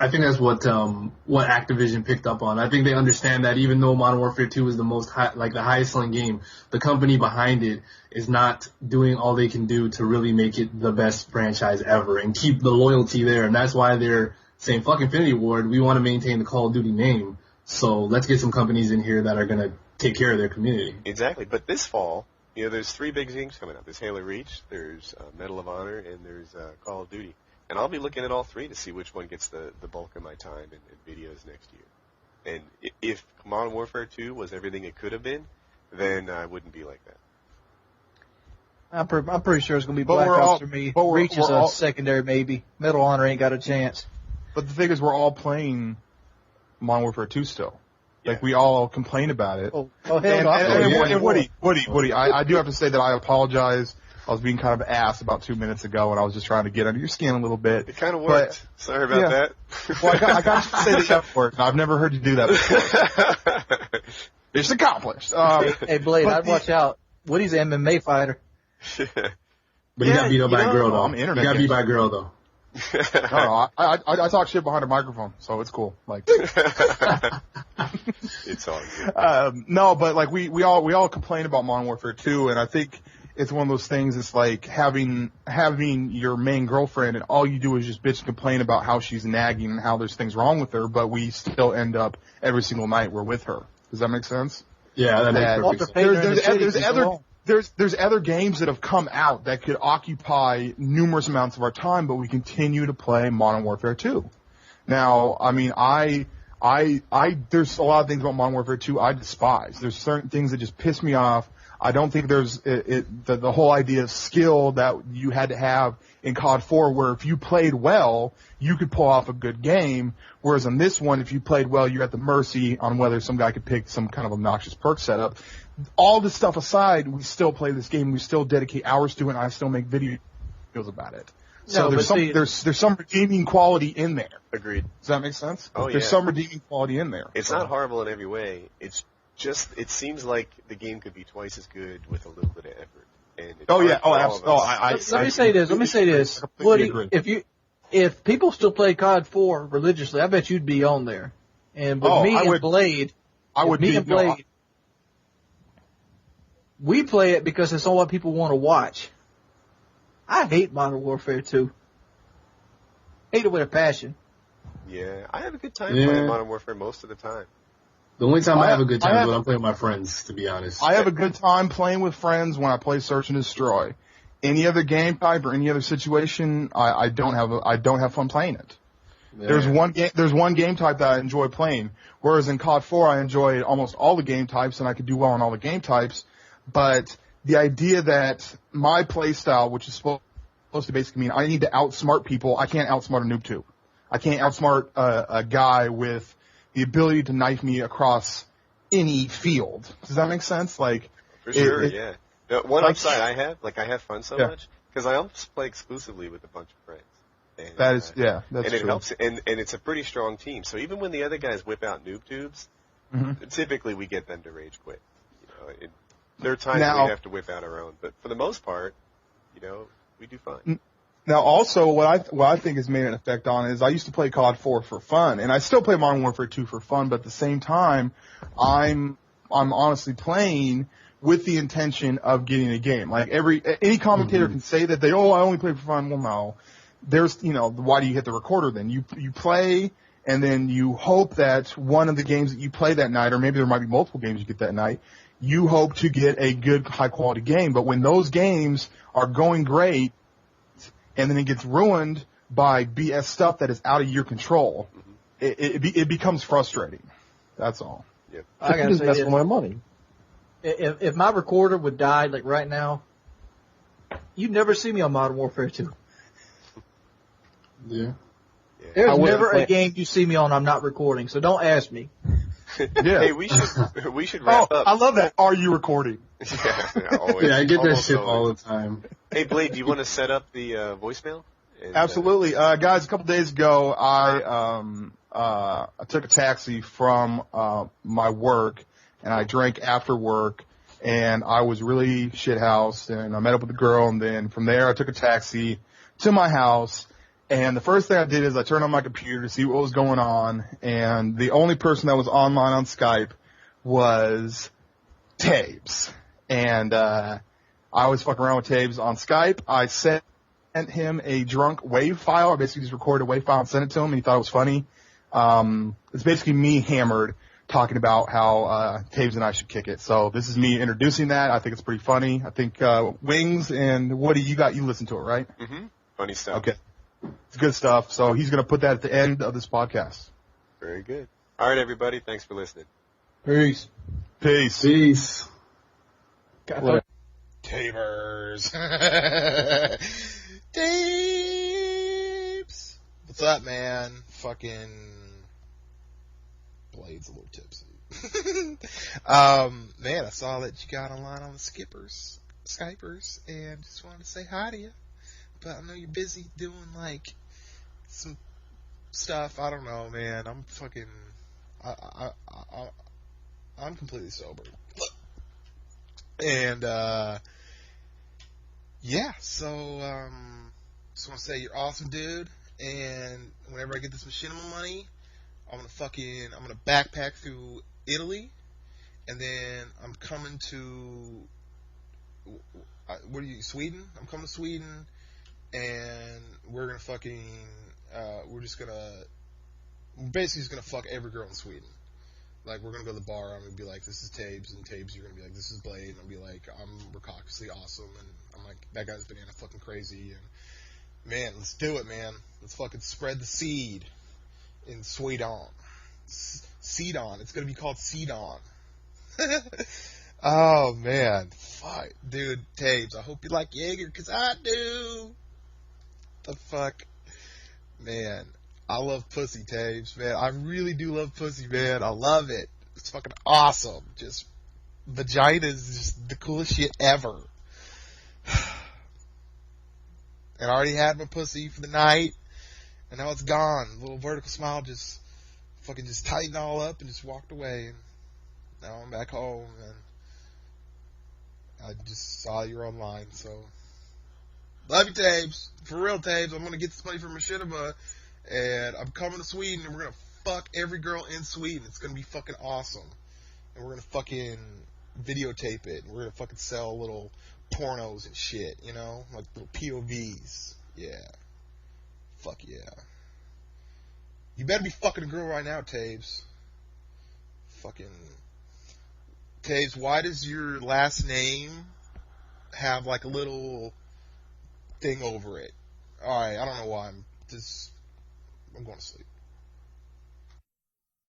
think that's what Activision picked up on. I think they understand that even though Modern Warfare 2 is the the highest selling game, the company behind it is not doing all they can do to really make it the best franchise ever and keep the loyalty there. And that's why they're saying, fuck Infinity Ward, we want to maintain the Call of Duty name. So let's get some companies in here that are going to take care of their community. Exactly. But this fall, there's 3 big games coming up. There's Halo Reach, there's Medal of Honor, and there's Call of Duty. And I'll be looking at all 3 to see which one gets the bulk of my time and videos next year. And if Modern Warfare 2 was everything it could have been, then I wouldn't be like that. I'm pretty sure it's going to be But Black we're Ops all- for me. but we're- Reach is we're a all- secondary maybe. Medal of Honor ain't got a chance. But the thing is, we're all playing Modern Warfare 2 still. Like, we all complain about it. Oh hell And, no. and Woody, I do have to say that I apologize. I was being kind of ass about 2 minutes ago, and I was just trying to get under your skin a little bit. It kind of worked. Sorry about that. Well, I got you to say the F word. I've never heard you do that before. It's accomplished. Hey, Blade, but I'd watch out. Woody's an MMA fighter. But he got beat up by a girl, though. I'm He internet got beat gangster. by a girl, though. No, I talk shit behind a microphone, so it's cool. Like, It's all good. no, but like we all complain about Modern Warfare 2, and I think it's one of those things. It's like having your main girlfriend, and all you do is just bitch and complain about how she's nagging and how there's things wrong with her, but we still end up every single night we're with her. Does that make sense? Yeah, that makes perfect sense. There's other games that have come out that could occupy numerous amounts of our time, but we continue to play Modern Warfare 2. Now, I mean, there's a lot of things about Modern Warfare 2 I despise. There's certain things that just piss me off. I don't think there's the whole idea of skill that you had to have in COD 4, where if you played well, you could pull off a good game. Whereas on this one, if you played well, you're at the mercy on whether some guy could pick some kind of obnoxious perk setup. All this stuff aside, we still play this game. We still dedicate hours to it, and I still make videos about it. So there's some redeeming quality in there. Agreed. Does that make sense? Oh, There's yeah. some redeeming quality in there. It's not horrible in every way. It's just, it seems like the game could be twice as good with a little bit of effort. And it's Oh yeah. hard for Oh, all of absolutely. us. Let me say this. Let me say this. completely Woody, agree. if people still play COD 4 religiously, I bet you'd be on there. And with Oh, me I and would- Blade, I would be. No, we play it because it's all what people want to watch. I hate Modern Warfare 2. Hate it with a passion. Yeah, I have a good time Yeah. playing Modern Warfare most of the time. The only time I have a good time I is have- when I'm playing with my friends, to be honest. I have a good time playing with friends when I play Search and Destroy. Any other game type or any other situation, I don't have fun playing it. Yeah. There's one game type that I enjoy playing. Whereas in COD 4, I enjoy almost all the game types, and I could do well on all the game types. But the idea that my play style, which is supposed to basically mean I need to outsmart people, I can't outsmart a noob tube. I can't outsmart a guy with the ability to knife me across any field. Does that make sense? Like, For sure, it- yeah. The one like- upside I have fun so Yeah. much, because I almost play exclusively with a bunch of friends. And, that is, yeah, that's and it true. helps, and it's a pretty strong team. So even when the other guys whip out noob tubes, Mhm. typically we get them to rage quit. There are times Now- we have to whip out our own, but for the most part, we do fine. Now, also, what I think has made an effect on it is I used to play COD 4 for fun, and I still play Modern Warfare 2 for fun, but at the same time, I'm honestly playing with the intention of getting a game. Like any commentator can say that I only play for fun. Well, no. There's, why do you hit the recorder then? You play, and then you hope that one of the games that you play that night, or maybe there might be multiple games you get that night, you hope to get a good, high-quality game. But when those games are going great, and then it gets ruined by BS stuff that is out of your control, it becomes frustrating. That's all. Yep. I gotta Just say mess this. with my money. If my recorder would die like right now, you'd never see me on Modern Warfare 2. Yeah. There's I wouldn't never play- a game you see me on I'm not recording, so don't ask me. Yeah. Hey, we should Oh, wrap up. I love that. Are you recording? Yeah, always, Yeah, I get that almost shit always. all the time. Hey, Blade, do you want to set up the voicemail? And, Absolutely. Guys, a couple days ago, I took a taxi from my work, and I drank after work, and I was really shithoused, and I met up with a girl, and then from there I took a taxi to my house, and the first thing I did is I turned on my computer to see what was going on, and the only person that was online on Skype was Tabes. And I was fucking around with Tabes on Skype. I sent him a drunk wave file. I basically just recorded a wave file and sent it to him, and he thought it was funny. It's basically me hammered talking about how Tabes and I should kick it. So this is me introducing that. I think it's pretty funny. I think Wings and Woody, you listen to it, right? Mm-hmm. Funny stuff. Okay. It's good stuff. So he's going to put that at the end of this podcast. Very good. All right, everybody. Thanks for listening. Peace. Peace. Peace. Whatever. Tabers. Tapes. What's up, man? Fucking Blade's a little tipsy. Man, I saw that you got online on the Skypers, and just wanted to say hi to you. But I know you're busy doing, like, some stuff. I don't know, man. I'm fucking... I'm completely sober. And, yeah, so, just want to say you're awesome, dude. and whenever I get this machinima money, I'm gonna backpack through Italy, and then I'm coming to Sweden? I'm coming to Sweden, and we're gonna we're basically just gonna fuck every girl in Sweden. Like, we're gonna go to the bar, I'm gonna be like, this is Tabes, and Tabes, you're gonna be like, this is Blade, and I'll be like, I'm recociously awesome, and I'm like, that guy's banana fucking crazy, and man, let's do it, man. Let's fucking spread the seed in Sweden. Seedon. It's gonna be called Seedon. Oh, man. Fuck. Dude, Tabes, I hope you like Jaeger, because I do. The fuck? Man, I love pussy, Tabes, man. I really do love pussy, man. I love it. It's fucking awesome. Just, vagina is just the coolest shit ever. And I already had my pussy for the night, and now it's gone. A little vertical smile just fucking just tightened all up and just walked away. And now I'm back home, and I just saw you're online, so love you, Tabes. For real, Tabes. I'm gonna get this money from Machinima, and I'm coming to Sweden, and we're gonna fuck every girl in Sweden. It's gonna be fucking awesome, and we're gonna fucking videotape it, and we're gonna fucking sell little pornos and shit, you know, like little POVs. Yeah, fuck yeah. You better be fucking a girl right now, Tabes. Fucking Tabes, why does your last name have like a little thing over it? Alright, I don't know why. I'm going to sleep.